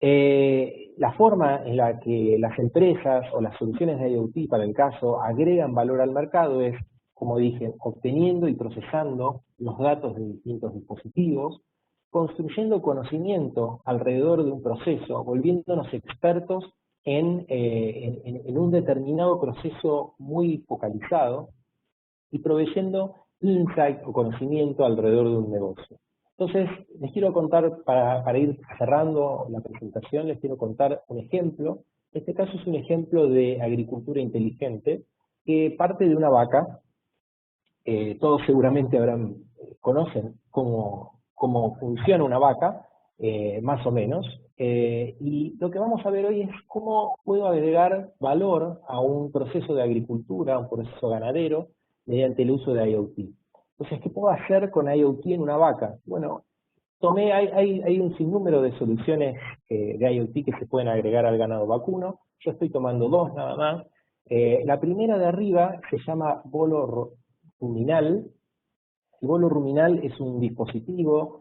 La forma en la que las empresas o las soluciones de IoT, para el caso, agregan valor al mercado es, como dije, obteniendo y procesando los datos de distintos dispositivos, construyendo conocimiento alrededor de un proceso, volviéndonos expertos en un determinado proceso muy focalizado y proveyendo insight o conocimiento alrededor de un negocio. Entonces, les quiero contar, para ir cerrando la presentación, les quiero contar un ejemplo. Este caso es un ejemplo de agricultura inteligente que parte de una vaca. Todos seguramente conocen cómo funciona una vaca, más o menos, y lo que vamos a ver hoy es cómo puedo agregar valor a un proceso de agricultura, a un proceso ganadero, mediante el uso de IoT. Entonces, ¿qué puedo hacer con IoT en una vaca? Bueno, hay un sinnúmero de soluciones de IoT que se pueden agregar al ganado vacuno. Yo estoy tomando dos nada más. La primera de arriba se llama bolo ruminal, El bolo ruminal es un dispositivo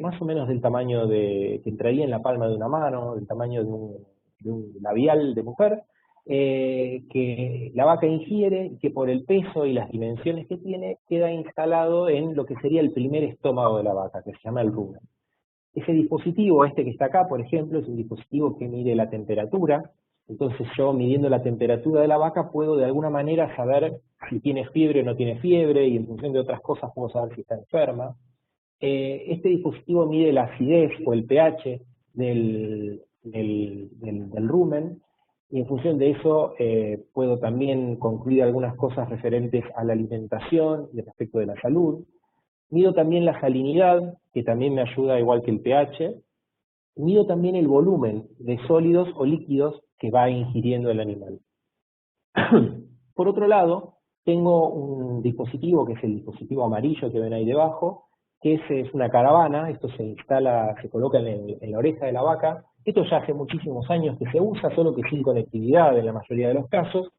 más o menos del tamaño que entraría en la palma de una mano, del tamaño de un labial de mujer, que la vaca ingiere y que por el peso y las dimensiones que tiene queda instalado en lo que sería el primer estómago de la vaca, que se llama el rumen. Ese dispositivo, este que está acá, por ejemplo, es un dispositivo que mide la temperatura. Entonces yo, midiendo la temperatura de la vaca, puedo de alguna manera saber si tiene fiebre o no tiene fiebre, y en función de otras cosas puedo saber si está enferma. Este dispositivo mide la acidez o el pH del rumen, y en función de eso puedo también concluir algunas cosas referentes a la alimentación y respecto de la salud. Mido también la salinidad, que también me ayuda igual que el pH. Mido también el volumen de sólidos o líquidos que va ingiriendo el animal. Por otro lado, tengo un dispositivo que es el dispositivo amarillo que ven ahí debajo, que es una caravana. Esto se instala, se coloca en la oreja de la vaca. Esto ya hace muchísimos años que se usa, solo que sin conectividad en la mayoría de los casos.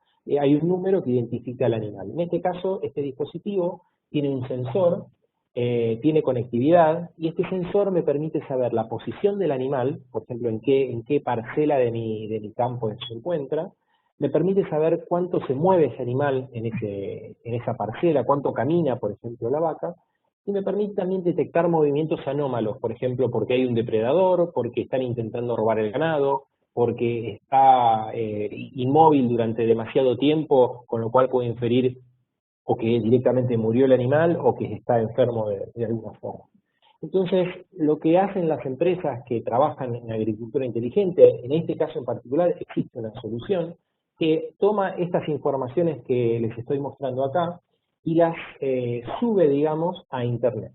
Hay un número que identifica al animal. En este caso, este dispositivo tiene un sensor, tiene conectividad, y este sensor me permite saber la posición del animal, por ejemplo, en qué parcela de mi campo se encuentra. Me permite saber cuánto se mueve ese animal en esa parcela, cuánto camina, por ejemplo, la vaca, y me permite también detectar movimientos anómalos, por ejemplo, porque hay un depredador, porque están intentando robar el ganado, porque está inmóvil durante demasiado tiempo, con lo cual puedo inferir o que directamente murió el animal o que está enfermo de alguna forma. Entonces, lo que hacen las empresas que trabajan en agricultura inteligente, en este caso en particular, existe una solución que toma estas informaciones que les estoy mostrando acá y las sube, digamos, a Internet.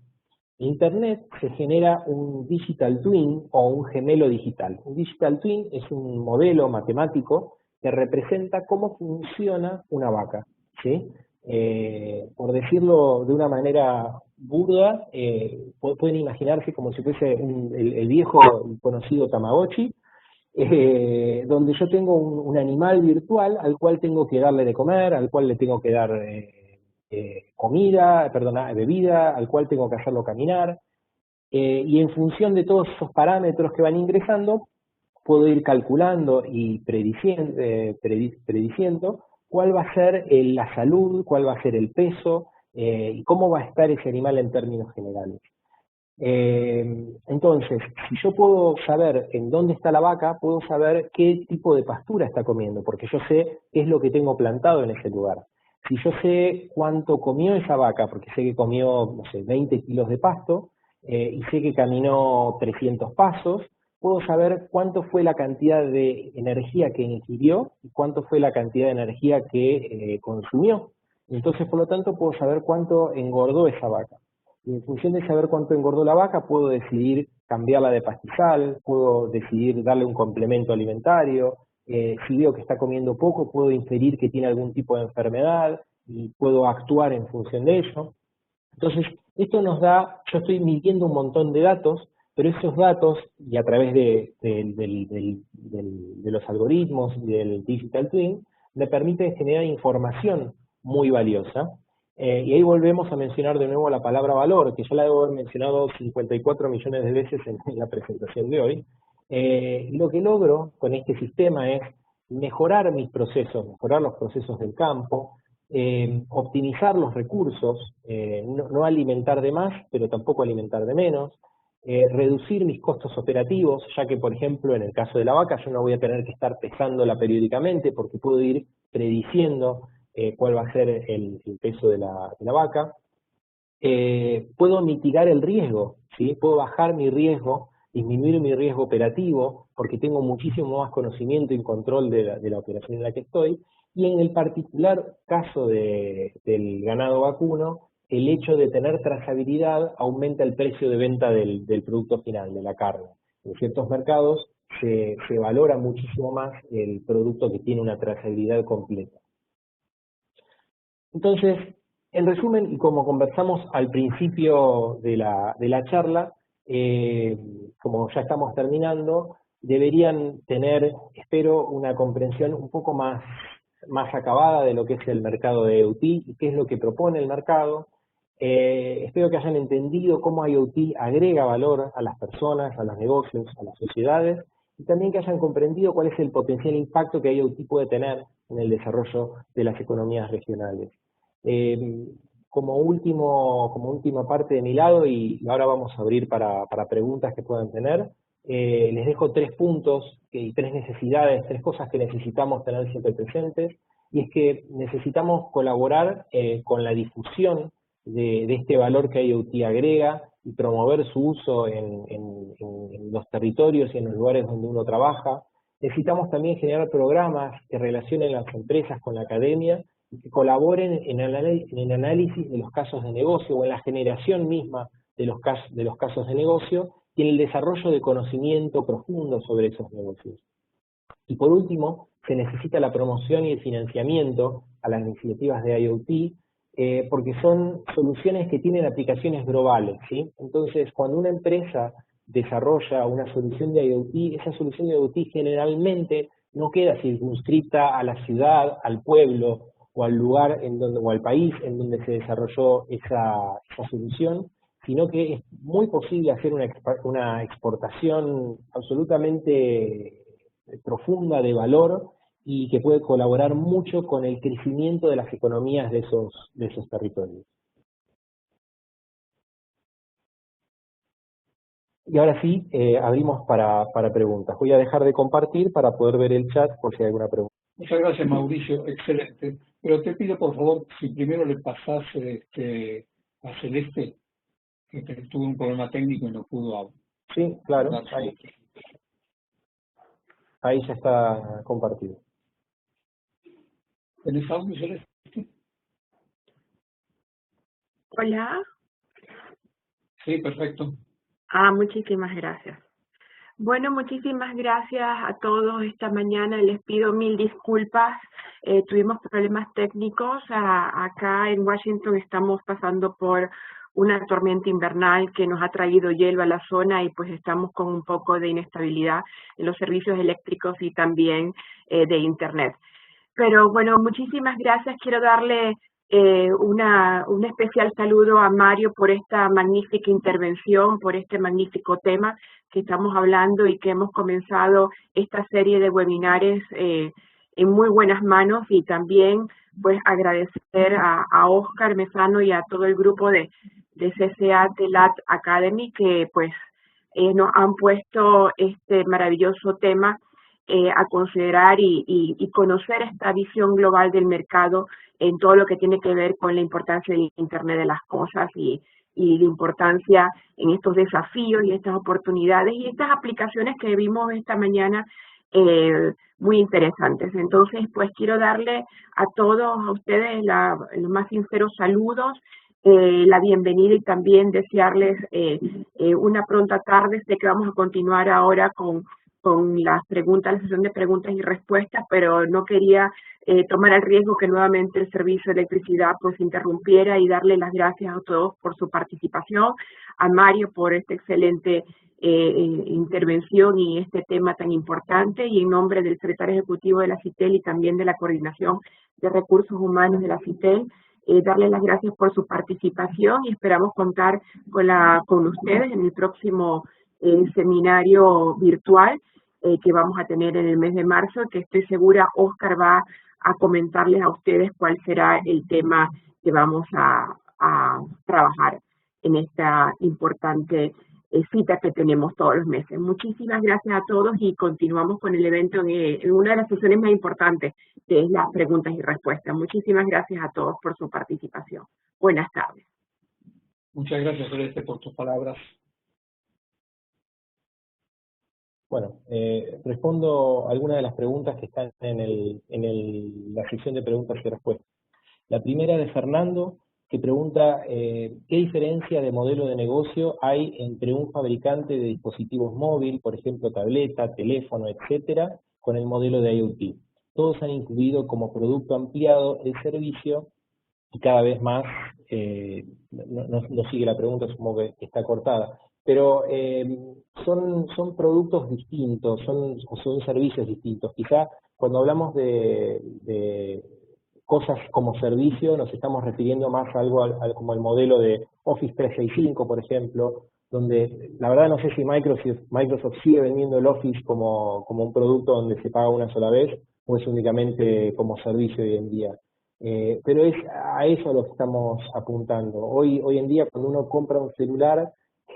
En Internet se genera un digital twin o un gemelo digital. Un digital twin es un modelo matemático que representa cómo funciona una vaca, ¿sí? Por decirlo de una manera burda, pueden imaginarse como si fuese el viejo y conocido Tamagotchi, donde yo tengo un animal virtual al cual tengo que darle de comer, al cual le tengo que dar bebida, al cual tengo que hacerlo caminar, y en función de todos esos parámetros que van ingresando, puedo ir calculando y prediciendo cuál va a ser la salud, cuál va a ser el peso, y cómo va a estar ese animal en términos generales. Entonces, si yo puedo saber en dónde está la vaca, puedo saber qué tipo de pastura está comiendo, porque yo sé qué es lo que tengo plantado en ese lugar. Si yo sé cuánto comió esa vaca, porque sé que comió, no sé, 20 kilos de pasto, y sé que caminó 300 pasos, puedo saber cuánto fue la cantidad de energía que ingirió y cuánto fue la cantidad de energía que consumió. Entonces, por lo tanto, puedo saber cuánto engordó esa vaca. Y en función de saber cuánto engordó la vaca, puedo decidir cambiarla de pastizal, puedo decidir darle un complemento alimentario. Si veo que está comiendo poco, puedo inferir que tiene algún tipo de enfermedad y puedo actuar en función de ello. Entonces, esto nos da, yo estoy midiendo un montón de datos, pero esos datos, y a través de los algoritmos y del Digital Twin, me permiten generar información muy valiosa. Y ahí volvemos a mencionar de nuevo la palabra valor, que ya la debo haber mencionado 54 millones de veces en la presentación de hoy. Lo que logro con este sistema es mejorar mis procesos, mejorar los procesos del campo, optimizar los recursos, no alimentar de más, pero tampoco alimentar de menos, reducir mis costos operativos, ya que, por ejemplo, en el caso de la vaca, yo no voy a tener que estar pesándola periódicamente porque puedo ir prediciendo cuál va a ser el peso de la vaca. Puedo mitigar el riesgo, ¿sí? Puedo bajar mi riesgo, disminuir mi riesgo operativo, porque tengo muchísimo más conocimiento y control de la operación en la que estoy. Y en el particular caso del ganado vacuno, el hecho de tener trazabilidad aumenta el precio de venta del producto final, de la carne. En ciertos mercados se valora muchísimo más el producto que tiene una trazabilidad completa. Entonces, en resumen, y como conversamos al principio de la charla, como ya estamos terminando, deberían tener, espero, una comprensión un poco más acabada de lo que es el mercado de IoT y qué es lo que propone el mercado. Espero que hayan entendido cómo IoT agrega valor a las personas, a los negocios, a las sociedades, y también que hayan comprendido cuál es el potencial impacto que IoT puede tener en el desarrollo de las economías regionales. Como última parte de mi lado, y ahora vamos a abrir para preguntas que puedan tener, les dejo 3 puntos y 3 necesidades, 3 cosas que necesitamos tener siempre presentes, y es que necesitamos colaborar con la difusión de este valor que IoT agrega y promover su uso en los territorios y en los lugares donde uno trabaja. Necesitamos también generar programas que relacionen las empresas con la academia y que colaboren en el análisis de los casos de negocio o en la generación misma de los casos de negocio y en el desarrollo de conocimiento profundo sobre esos negocios. Y por último, se necesita la promoción y el financiamiento a las iniciativas de IoT, porque son soluciones que tienen aplicaciones globales, ¿sí? Entonces, cuando una empresa desarrolla una solución de IoT, esa solución de IoT generalmente no queda circunscrita a la ciudad, al pueblo o al lugar o al país en donde se desarrolló esa solución, sino que es muy posible hacer una exportación absolutamente profunda de valor y que puede colaborar mucho con el crecimiento de las economías de esos territorios. Y ahora sí, abrimos para preguntas. Voy a dejar de compartir para poder ver el chat por si hay alguna pregunta. Muchas gracias, Mauricio, excelente. Pero te pido, por favor, si primero le pasas a Celeste, que tuvo un problema técnico y no pudo. Sí, claro, ahí ya está compartido. ¿Tenés audio, Celeste? Hola. Sí, perfecto. Muchísimas gracias. Bueno, muchísimas gracias a todos esta mañana. Les pido 1000 disculpas. Tuvimos problemas técnicos. Acá en Washington estamos pasando por una tormenta invernal que nos ha traído hielo a la zona y pues estamos con un poco de inestabilidad en los servicios eléctricos y también de internet. Pero bueno, muchísimas gracias. Quiero darle un especial saludo a Mario por esta magnífica intervención, por este magnífico tema que estamos hablando y que hemos comenzado esta serie de webinares en muy buenas manos, y también pues agradecer a Oscar Mesano y a todo el grupo de CCA TELAT Academy que pues nos han puesto este maravilloso tema a considerar y conocer esta visión global del mercado en todo lo que tiene que ver con la importancia del Internet de las cosas y la importancia en estos desafíos y estas oportunidades y estas aplicaciones que vimos esta mañana muy interesantes. Entonces, pues quiero darle a todos a ustedes los más sinceros saludos, la bienvenida y también desearles una pronta tarde. Sé que vamos a continuar ahora con las preguntas, la sesión de preguntas y respuestas, pero no quería tomar el riesgo que nuevamente el servicio de electricidad pues interrumpiera, y darle las gracias a todos por su participación, a Mario por esta excelente intervención y este tema tan importante, y en nombre del secretario ejecutivo de la CITEL y también de la Coordinación de Recursos Humanos de la CITEL, darle las gracias por su participación, y esperamos contar con ustedes en el próximo seminario virtual que vamos a tener en el mes de marzo, que estoy segura Oscar va a comentarles a ustedes cuál será el tema que vamos a trabajar en esta importante cita que tenemos todos los meses. Muchísimas gracias a todos y continuamos con el evento en una de las sesiones más importantes, que es las preguntas y respuestas. Muchísimas gracias a todos por su participación. Buenas tardes. Muchas gracias, Celeste, por tus palabras. Bueno, respondo a algunas de las preguntas que están en la sección de preguntas y respuestas. La primera de Fernando, que pregunta ¿qué diferencia de modelo de negocio hay entre un fabricante de dispositivos móvil, por ejemplo tableta, teléfono, etcétera, con el modelo de IoT? Todos han incluido como producto ampliado el servicio y cada vez más, no sigue la pregunta, supongo que está cortada, pero son productos distintos, son servicios distintos. Quizá cuando hablamos de cosas como servicio nos estamos refiriendo más a algo como el modelo de Office 365, por ejemplo, donde la verdad no sé si Microsoft sigue vendiendo el Office como un producto donde se paga una sola vez o es únicamente como servicio hoy en día. Pero es a eso a lo que estamos apuntando. Hoy en día cuando uno compra un celular,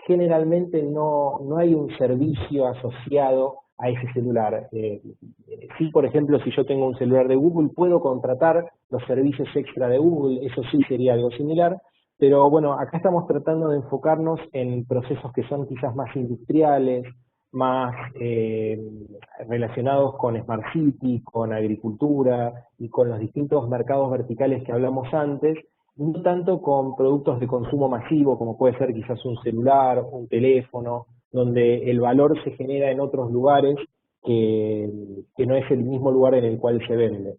generalmente no hay un servicio asociado a ese celular. Sí, por ejemplo, si yo tengo un celular de Google, puedo contratar los servicios extra de Google, eso sí sería algo similar, pero bueno, acá estamos tratando de enfocarnos en procesos que son quizás más industriales, más relacionados con Smart City, con agricultura y con los distintos mercados verticales que hablamos antes, no tanto con productos de consumo masivo, como puede ser quizás un celular, un teléfono, donde el valor se genera en otros lugares que no es el mismo lugar en el cual se vende.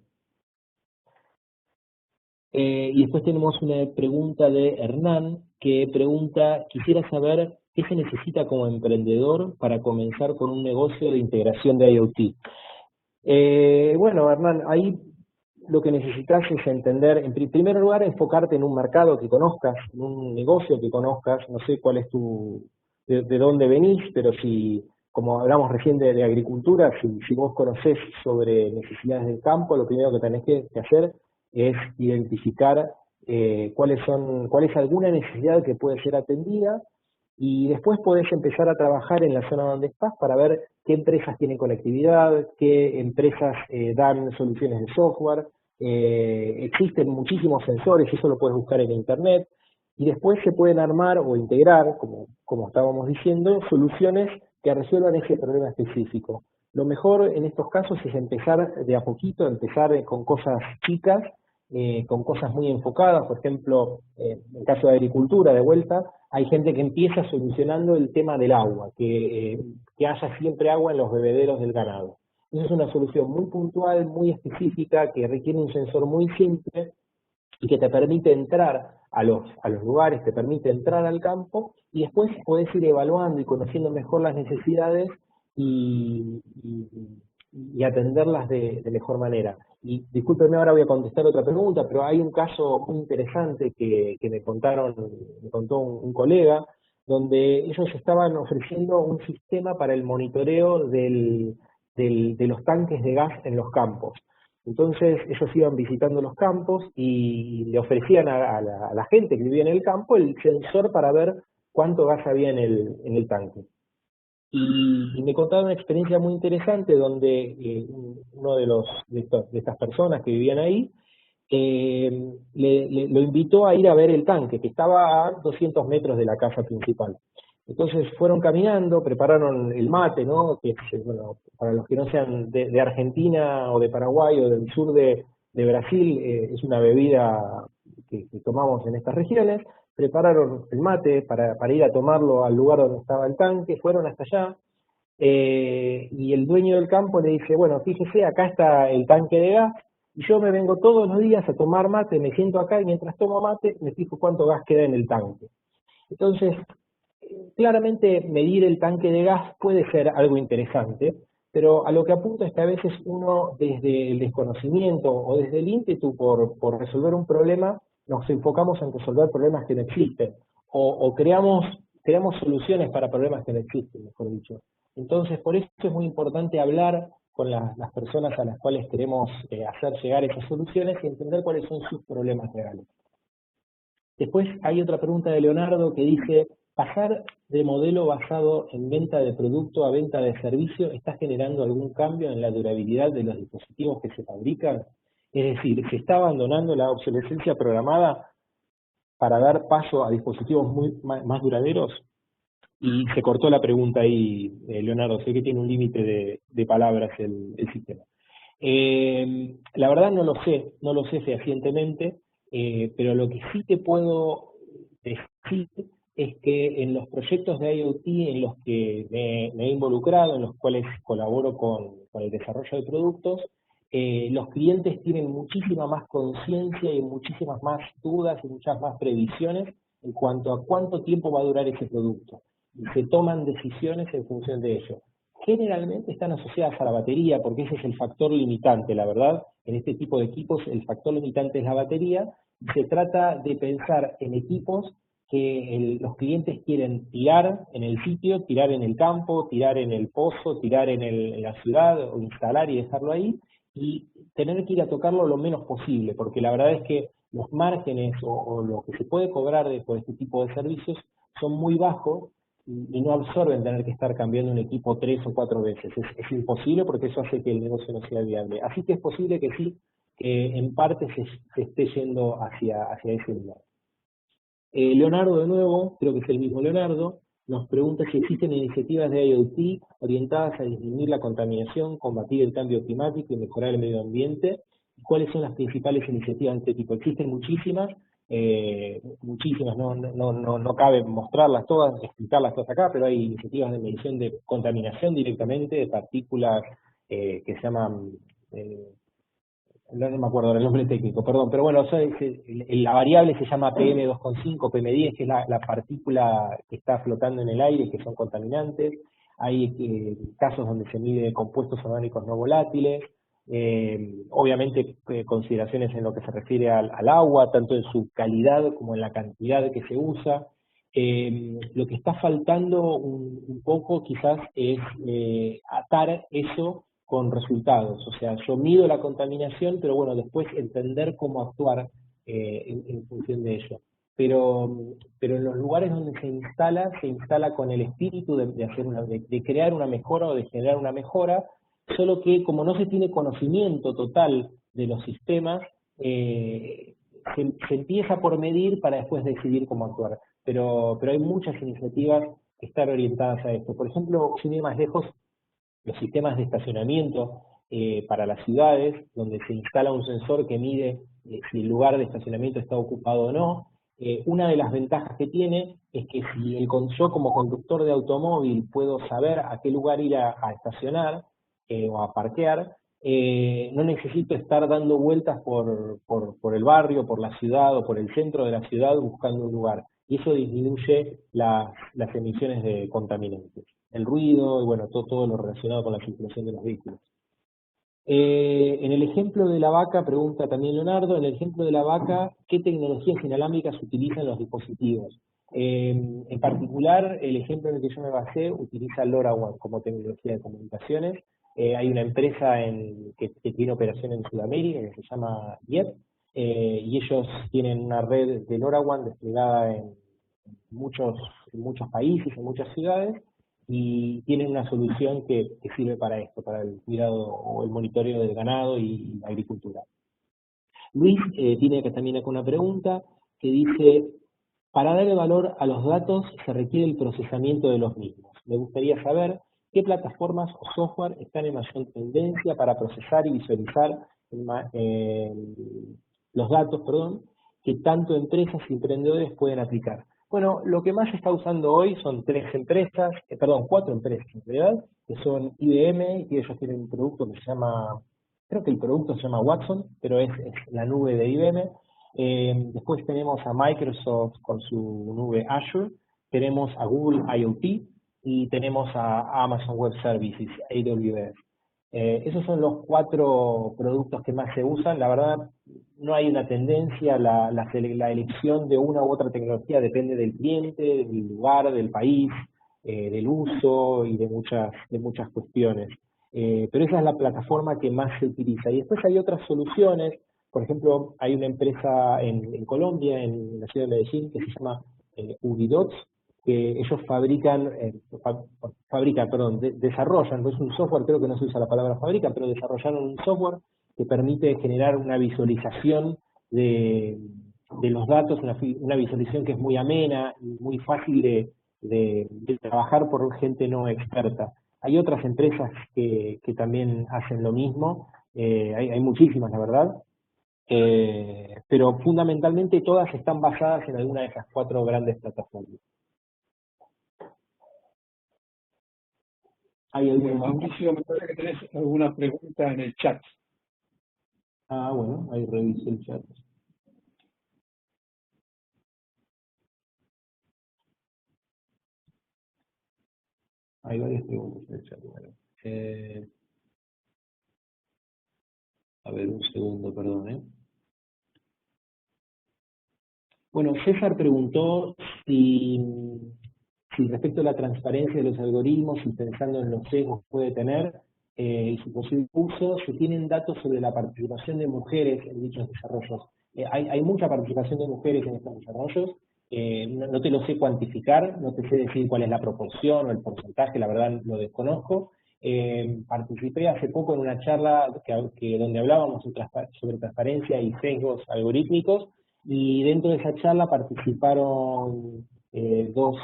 Y después tenemos una pregunta de Hernán, que pregunta, quisiera saber qué se necesita como emprendedor para comenzar con un negocio de integración de IoT. Bueno, Hernán, ahí lo que necesitas es entender, en primer lugar, enfocarte en un mercado que conozcas, en un negocio que conozcas, no sé cuál es de dónde venís, pero si, como hablamos recién de agricultura, si vos conocés sobre necesidades del campo, lo primero que tenés que hacer es identificar cuál es alguna necesidad que puede ser atendida, y después podés empezar a trabajar en la zona donde estás para ver qué empresas tienen conectividad, qué empresas dan soluciones de software. Existen muchísimos sensores, eso lo puedes buscar en internet, y después se pueden armar o integrar, como estábamos diciendo, soluciones que resuelvan ese problema específico. Lo mejor en estos casos es empezar de a poquito, empezar con cosas chicas, con cosas muy enfocadas. Por ejemplo, en el caso de agricultura, de vuelta, hay gente que empieza solucionando el tema del agua, que haya siempre agua en los bebederos del ganado. Esa es una solución muy puntual, muy específica, que requiere un sensor muy simple y que te permite entrar a los lugares, te permite entrar al campo, y después podés ir evaluando y conociendo mejor las necesidades y atenderlas de mejor manera. Y discúlpenme, ahora voy a contestar otra pregunta, pero hay un caso muy interesante que me contó un colega, donde ellos estaban ofreciendo un sistema para el monitoreo de los tanques de gas en los campos. Entonces ellos iban visitando los campos y le ofrecían a la gente que vivía en el campo el sensor para ver cuánto gas había en el tanque. Y me contaron una experiencia muy interesante donde uno de estas personas que vivían ahí lo invitó a ir a ver el tanque, que estaba a 200 metros de la casa principal. Entonces fueron caminando, prepararon el mate, ¿no? Que bueno, para los que no sean de Argentina o de Paraguay o del sur de Brasil, es una bebida que tomamos en estas regiones. Prepararon el mate para ir a tomarlo al lugar donde estaba el tanque, fueron hasta allá, y el dueño del campo le dice, bueno, fíjese, acá está el tanque de gas, y yo me vengo todos los días a tomar mate, me siento acá y mientras tomo mate me fijo cuánto gas queda en el tanque. Entonces, claramente medir el tanque de gas puede ser algo interesante, pero a lo que apunta es que a veces uno desde el desconocimiento o desde el ímpetu por resolver un problema, nos enfocamos en resolver problemas que no existen, o creamos soluciones para problemas que no existen, mejor dicho. Entonces, por eso es muy importante hablar con las personas a las cuales queremos hacer llegar esas soluciones y entender cuáles son sus problemas reales. Después hay otra pregunta de Leonardo que dice, ¿pasar de modelo basado en venta de producto a venta de servicio está generando algún cambio en la durabilidad de los dispositivos que se fabrican? Es decir, ¿se está abandonando la obsolescencia programada para dar paso a dispositivos más duraderos? Y se cortó la pregunta ahí, Leonardo, sé que tiene un límite de palabras el sistema. La verdad no lo sé fehacientemente, pero lo que sí te puedo decir es que en los proyectos de IoT en los que me he involucrado, en los cuales colaboro con el desarrollo de productos, los clientes tienen muchísima más conciencia y muchísimas más dudas y muchas más previsiones en cuanto a cuánto tiempo va a durar ese producto. Y se toman decisiones en función de ello. generalmente están asociadas a la batería, porque ese es el factor limitante, la verdad. En este tipo de equipos el factor limitante es la batería. Se trata de pensar en equipos que los clientes quieren tirar en el sitio, tirar en el campo, tirar en el pozo, tirar en la ciudad, o instalar y dejarlo ahí, y tener que ir a tocarlo lo menos posible, porque la verdad es que los márgenes o lo que se puede cobrar por este tipo de servicios son muy bajos y no absorben tener que estar cambiando un equipo 3 o 4 veces. Es imposible porque eso hace que el negocio no sea viable. Así que es posible que sí, que en parte se esté yendo hacia ese lugar. Leonardo, de nuevo, creo que es el mismo Leonardo, nos pregunta si existen iniciativas de IoT orientadas a disminuir la contaminación, combatir el cambio climático y mejorar el medio ambiente. ¿Cuáles son las principales iniciativas de este tipo? Existen muchísimas, no cabe mostrarlas todas, explicarlas todas acá, pero hay iniciativas de medición de contaminación directamente, de partículas que se llaman... no me acuerdo ahora el nombre técnico, perdón, pero bueno, la variable se llama PM2,5, PM10, que es la partícula que está flotando en el aire y que son contaminantes. Hay casos donde se mide compuestos orgánicos no volátiles, obviamente consideraciones en lo que se refiere al agua, tanto en su calidad como en la cantidad que se usa. Lo que está faltando un poco quizás es atar eso con resultados. O sea, yo mido la contaminación, pero bueno, después entender cómo actuar en función de ello. Pero en los lugares donde se instala con el espíritu de crear una mejora o de generar una mejora, solo que como no se tiene conocimiento total de los sistemas, se empieza por medir para después decidir cómo actuar. Pero hay muchas iniciativas que están orientadas a esto. Por ejemplo, sin ir más lejos, los sistemas de estacionamiento para las ciudades, donde se instala un sensor que mide si el lugar de estacionamiento está ocupado o no. Una de las ventajas que tiene es que si yo como conductor de automóvil puedo saber a qué lugar ir a estacionar o a parquear, no necesito estar dando vueltas por el barrio, por la ciudad o por el centro de la ciudad buscando un lugar. Y eso disminuye las emisiones de contaminantes, el ruido y bueno, todo lo relacionado con la circulación de los vehículos. En el ejemplo de la vaca, pregunta también Leonardo, en el ejemplo de la vaca, ¿qué tecnologías inalámbricas utilizan los dispositivos? En particular, el ejemplo en el que yo me basé utiliza LoRaWAN como tecnología de comunicaciones. Hay una empresa que tiene operación en Sudamérica que se llama YET, y ellos tienen una red de LoRaWAN desplegada en muchos países, en muchas ciudades, y tienen una solución que sirve para esto, para el cuidado o el monitoreo del ganado y la agricultura. Luis tiene también acá una pregunta que dice, para darle valor a los datos se requiere el procesamiento de los mismos. Me gustaría saber qué plataformas o software están en mayor tendencia para procesar y visualizar los datos, que tanto empresas y emprendedores pueden aplicar. Bueno, lo que más se está usando hoy son 4 empresas en realidad, que son IBM, y ellos tienen un producto que se llama, creo que el producto se llama Watson, pero es la nube de IBM. Después tenemos a Microsoft con su nube Azure, tenemos a Google IoT y tenemos a Amazon Web Services, AWS. Esos son los 4 productos que más se usan. La verdad, no hay una tendencia, la elección de una u otra tecnología depende del cliente, del lugar, del país, del uso y de muchas cuestiones. Pero esa es la plataforma que más se utiliza. Y después hay otras soluciones. Por ejemplo, hay una empresa en Colombia, en la ciudad de Medellín, que se llama Ubidots, que ellos desarrollan, no es un software, creo que no se usa la palabra fabrican, pero desarrollaron un software que permite generar una visualización de los datos, una visualización que es muy amena y muy fácil de trabajar por gente no experta. Hay otras empresas que también hacen lo mismo, hay muchísimas, la verdad, pero fundamentalmente todas están basadas en alguna de esas 4 grandes plataformas. Mauricio, me parece que tenés alguna pregunta en el chat. Bueno, ahí reviso el chat. Hay varias preguntas en el chat. A ver, un segundo, perdón. Bueno, César preguntó si respecto a la transparencia de los algoritmos y pensando en los sesgos que puede tener y su posible uso, se tienen datos sobre la participación de mujeres en dichos desarrollos. Hay mucha participación de mujeres en estos desarrollos, no te lo sé cuantificar, no te sé decir cuál es la proporción o el porcentaje, la verdad lo desconozco. Participé hace poco en una charla donde hablábamos sobre transparencia y sesgos algorítmicos, y dentro de esa charla participaron dos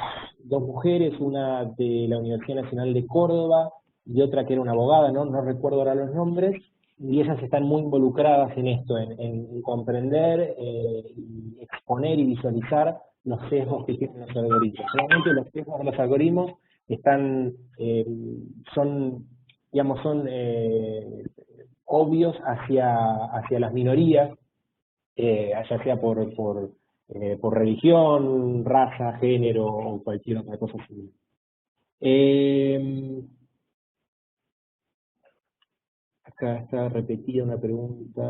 mujeres, una de la Universidad Nacional de Córdoba y otra que era una abogada, no recuerdo ahora los nombres, y ellas están muy involucradas en esto, en comprender, y exponer y visualizar los sesgos que tienen los algoritmos. Realmente los sesgos de los algoritmos son obvios hacia las minorías, ya sea por religión, raza, género o cualquier otra cosa así. Acá está repetida una pregunta.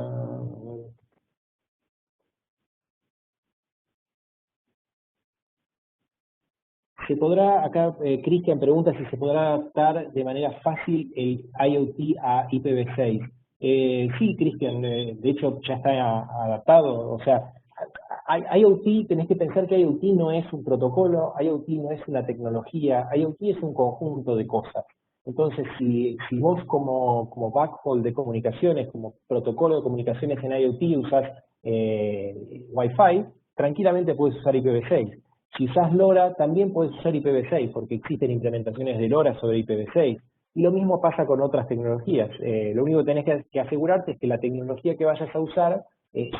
¿Se podrá, acá Cristian pregunta si se podrá adaptar de manera fácil el IoT a IPv6? Sí, Cristian, de hecho ya está adaptado, o sea, IoT, tenés que pensar que IoT no es un protocolo, IoT no es una tecnología, IoT es un conjunto de cosas. Entonces, si vos como backhaul de comunicaciones, como protocolo de comunicaciones en IoT usás Wi-Fi, tranquilamente puedes usar IPv6. Si usás LoRa, también puedes usar IPv6, porque existen implementaciones de LoRa sobre IPv6. Y lo mismo pasa con otras tecnologías. Lo único que tenés que asegurarte es que la tecnología que vayas a usar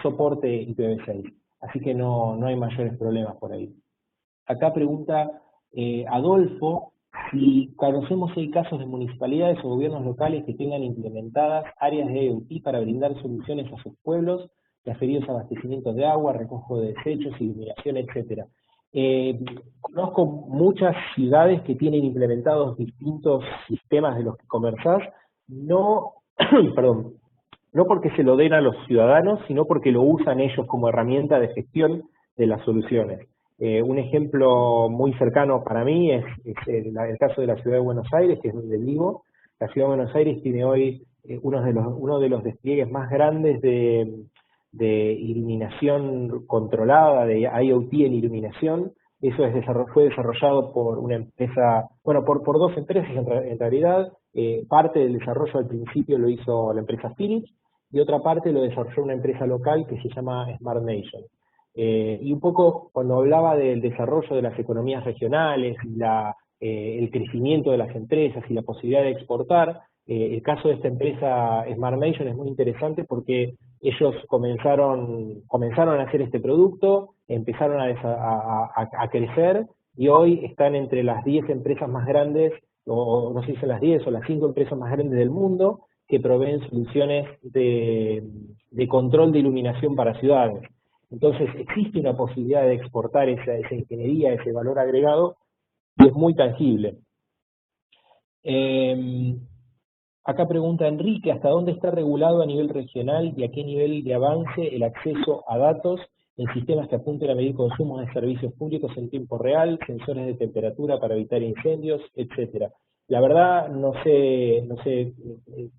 soporte IPv6. Así que no hay mayores problemas por ahí. Acá pregunta Adolfo si conocemos si hay casos de municipalidades o gobiernos locales que tengan implementadas áreas de IoT para brindar soluciones a sus pueblos referidos a abastecimientos de agua, recojo de desechos, iluminación, etcétera. Conozco muchas ciudades que tienen implementados distintos sistemas de los que conversás, no, perdón, no porque se lo den a los ciudadanos, sino porque lo usan ellos como herramienta de gestión de las soluciones. Un ejemplo muy cercano para mí es el caso de la Ciudad de Buenos Aires, que es donde vivo. La Ciudad de Buenos Aires tiene hoy uno de los despliegues más grandes de iluminación controlada, de IoT en iluminación. Eso fue desarrollado por una empresa, bueno, por dos empresas en realidad. Parte del desarrollo al principio lo hizo la empresa Philips, y otra parte lo desarrolló una empresa local que se llama Smart Nation. Y un poco cuando hablaba del desarrollo de las economías regionales y el crecimiento de las empresas y la posibilidad de exportar, el caso de esta empresa Smart Nation es muy interesante porque ellos comenzaron a hacer este producto, empezaron a crecer, y hoy están entre las 10 empresas más grandes, o no sé si son las 10 o las 5 empresas más grandes del mundo, que proveen soluciones de control de iluminación para ciudades. Entonces existe una posibilidad de exportar esa ingeniería, ese valor agregado, y es muy tangible. Acá pregunta Enrique, ¿hasta dónde está regulado a nivel regional y a qué nivel de avance el acceso a datos en sistemas que apunten a medir consumos de servicios públicos en tiempo real, sensores de temperatura para evitar incendios, etcétera? La verdad no sé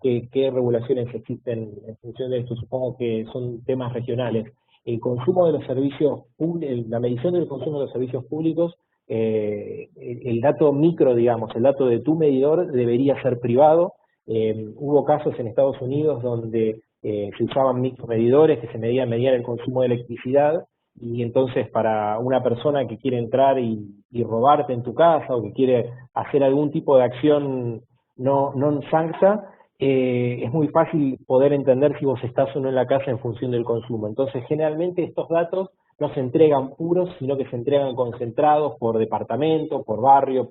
qué regulaciones existen en función de esto, supongo que son temas regionales. El consumo de los servicios públicos, la medición del consumo de los servicios públicos, el dato micro, digamos, el dato de tu medidor debería ser privado. Hubo casos en Estados Unidos donde se usaban micromedidores que se medían el consumo de electricidad, y entonces para una persona que quiere entrar y robarte en tu casa o que quiere hacer algún tipo de acción non sancta, es muy fácil poder entender si vos estás o no en la casa en función del consumo. Entonces generalmente estos datos no se entregan puros, sino que se entregan concentrados por departamento, por barrio,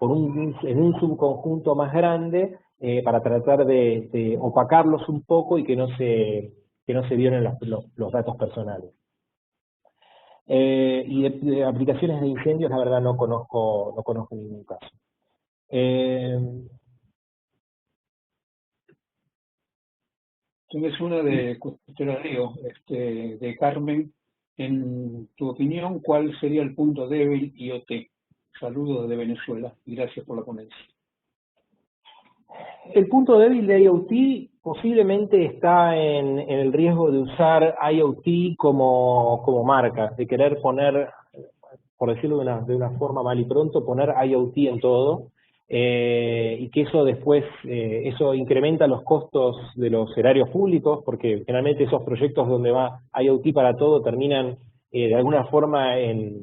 en un subconjunto más grande, para tratar de opacarlos un poco y que no se violen los datos personales. Y de aplicaciones de incendios, la verdad no conozco ningún caso. Tienes una de, te la leo, de Carmen. En tu opinión, ¿cuál sería el punto débil IoT? Saludos desde Venezuela y gracias por la ponencia. El punto débil de IoT posiblemente está en el riesgo de usar IoT como marca, de querer poner, por decirlo de una forma mal y pronto, poner IoT en todo, y que eso después, eso incrementa los costos de los erarios públicos, porque generalmente esos proyectos donde va IoT para todo terminan de alguna forma en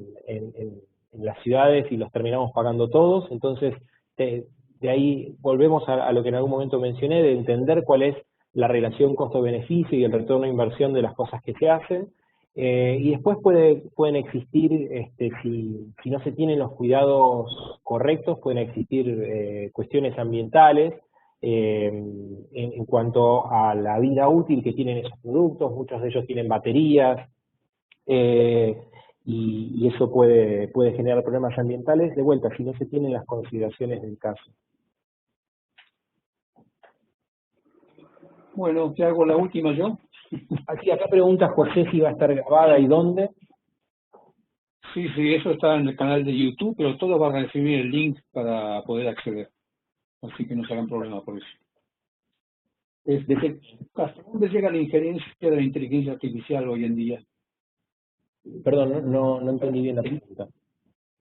las ciudades y los terminamos pagando todos. Entonces, de ahí volvemos a lo que en algún momento mencioné, de entender cuál es la relación costo-beneficio y el retorno de inversión de las cosas que se hacen. Y después pueden existir, si no se tienen los cuidados correctos, pueden existir cuestiones ambientales en cuanto a la vida útil que tienen esos productos. Muchos de ellos tienen baterías, y eso puede generar problemas ambientales, de vuelta, si no se tienen las consideraciones del caso. Bueno, te hago la última yo. Aquí acá pregunta José si va a estar grabada y dónde. Sí, eso está en el canal de YouTube, pero todos van a recibir el link para poder acceder. Así que no se hagan problema por eso. ¿Hasta dónde llega la injerencia de la inteligencia artificial hoy en día? Perdón, no entendí bien la pregunta.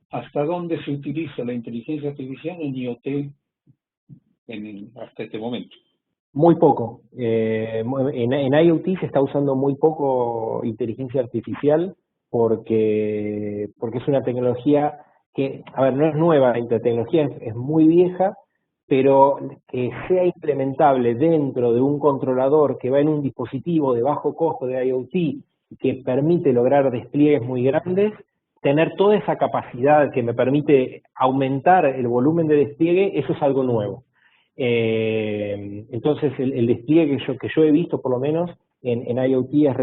¿Hasta dónde se utiliza la inteligencia artificial en IoT hasta este momento? Muy poco. En IoT se está usando muy poco inteligencia artificial porque es una tecnología que, a ver, no es nueva, la tecnología es muy vieja, pero que sea implementable dentro de un controlador que va en un dispositivo de bajo costo de IoT y que permite lograr despliegues muy grandes, tener toda esa capacidad que me permite aumentar el volumen de despliegue, eso es algo nuevo. Entonces el despliegue que yo he visto por lo menos en IoT es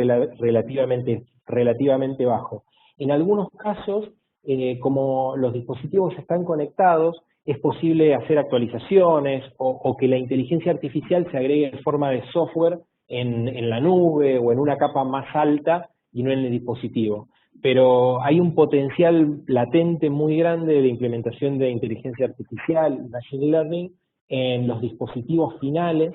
relativamente bajo. En algunos casos, como los dispositivos están conectados, es posible hacer actualizaciones o que la inteligencia artificial se agregue en forma de software en la nube o en una capa más alta y no en el dispositivo. Pero hay un potencial latente muy grande de implementación de inteligencia artificial, machine learning, en los dispositivos finales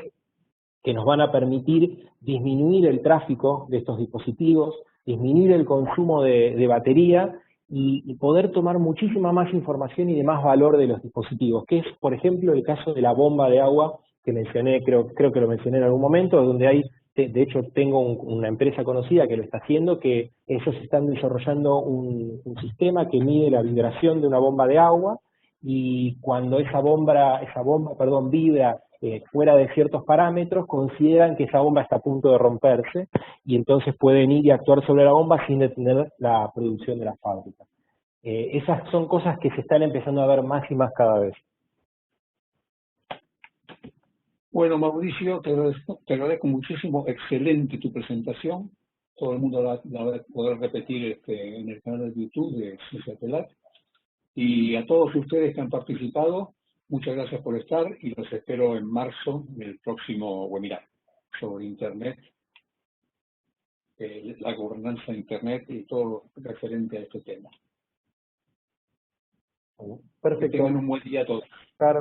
que nos van a permitir disminuir el tráfico de estos dispositivos, disminuir el consumo de batería y poder tomar muchísima más información y de más valor de los dispositivos, que es, por ejemplo, el caso de la bomba de agua que mencioné, creo que lo mencioné en algún momento, donde hay, de hecho tengo una empresa conocida que lo está haciendo, que ellos están desarrollando un sistema que mide la vibración de una bomba de agua, y cuando esa bomba vibra fuera de ciertos parámetros, consideran que esa bomba está a punto de romperse y entonces pueden ir y actuar sobre la bomba sin detener la producción de la fábrica. Esas son cosas que se están empezando a ver más y más cada vez. Bueno, Mauricio, te agradezco muchísimo. Excelente tu presentación. Todo el mundo la va a poder repetir en el canal de YouTube de CISATELAC. Y a todos ustedes que han participado, muchas gracias por estar y los espero en marzo en el próximo webinar sobre Internet, la gobernanza de Internet y todo lo referente a este tema. Perfecto. Que tengan un buen día a todos.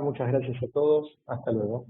Muchas gracias a todos. Hasta luego.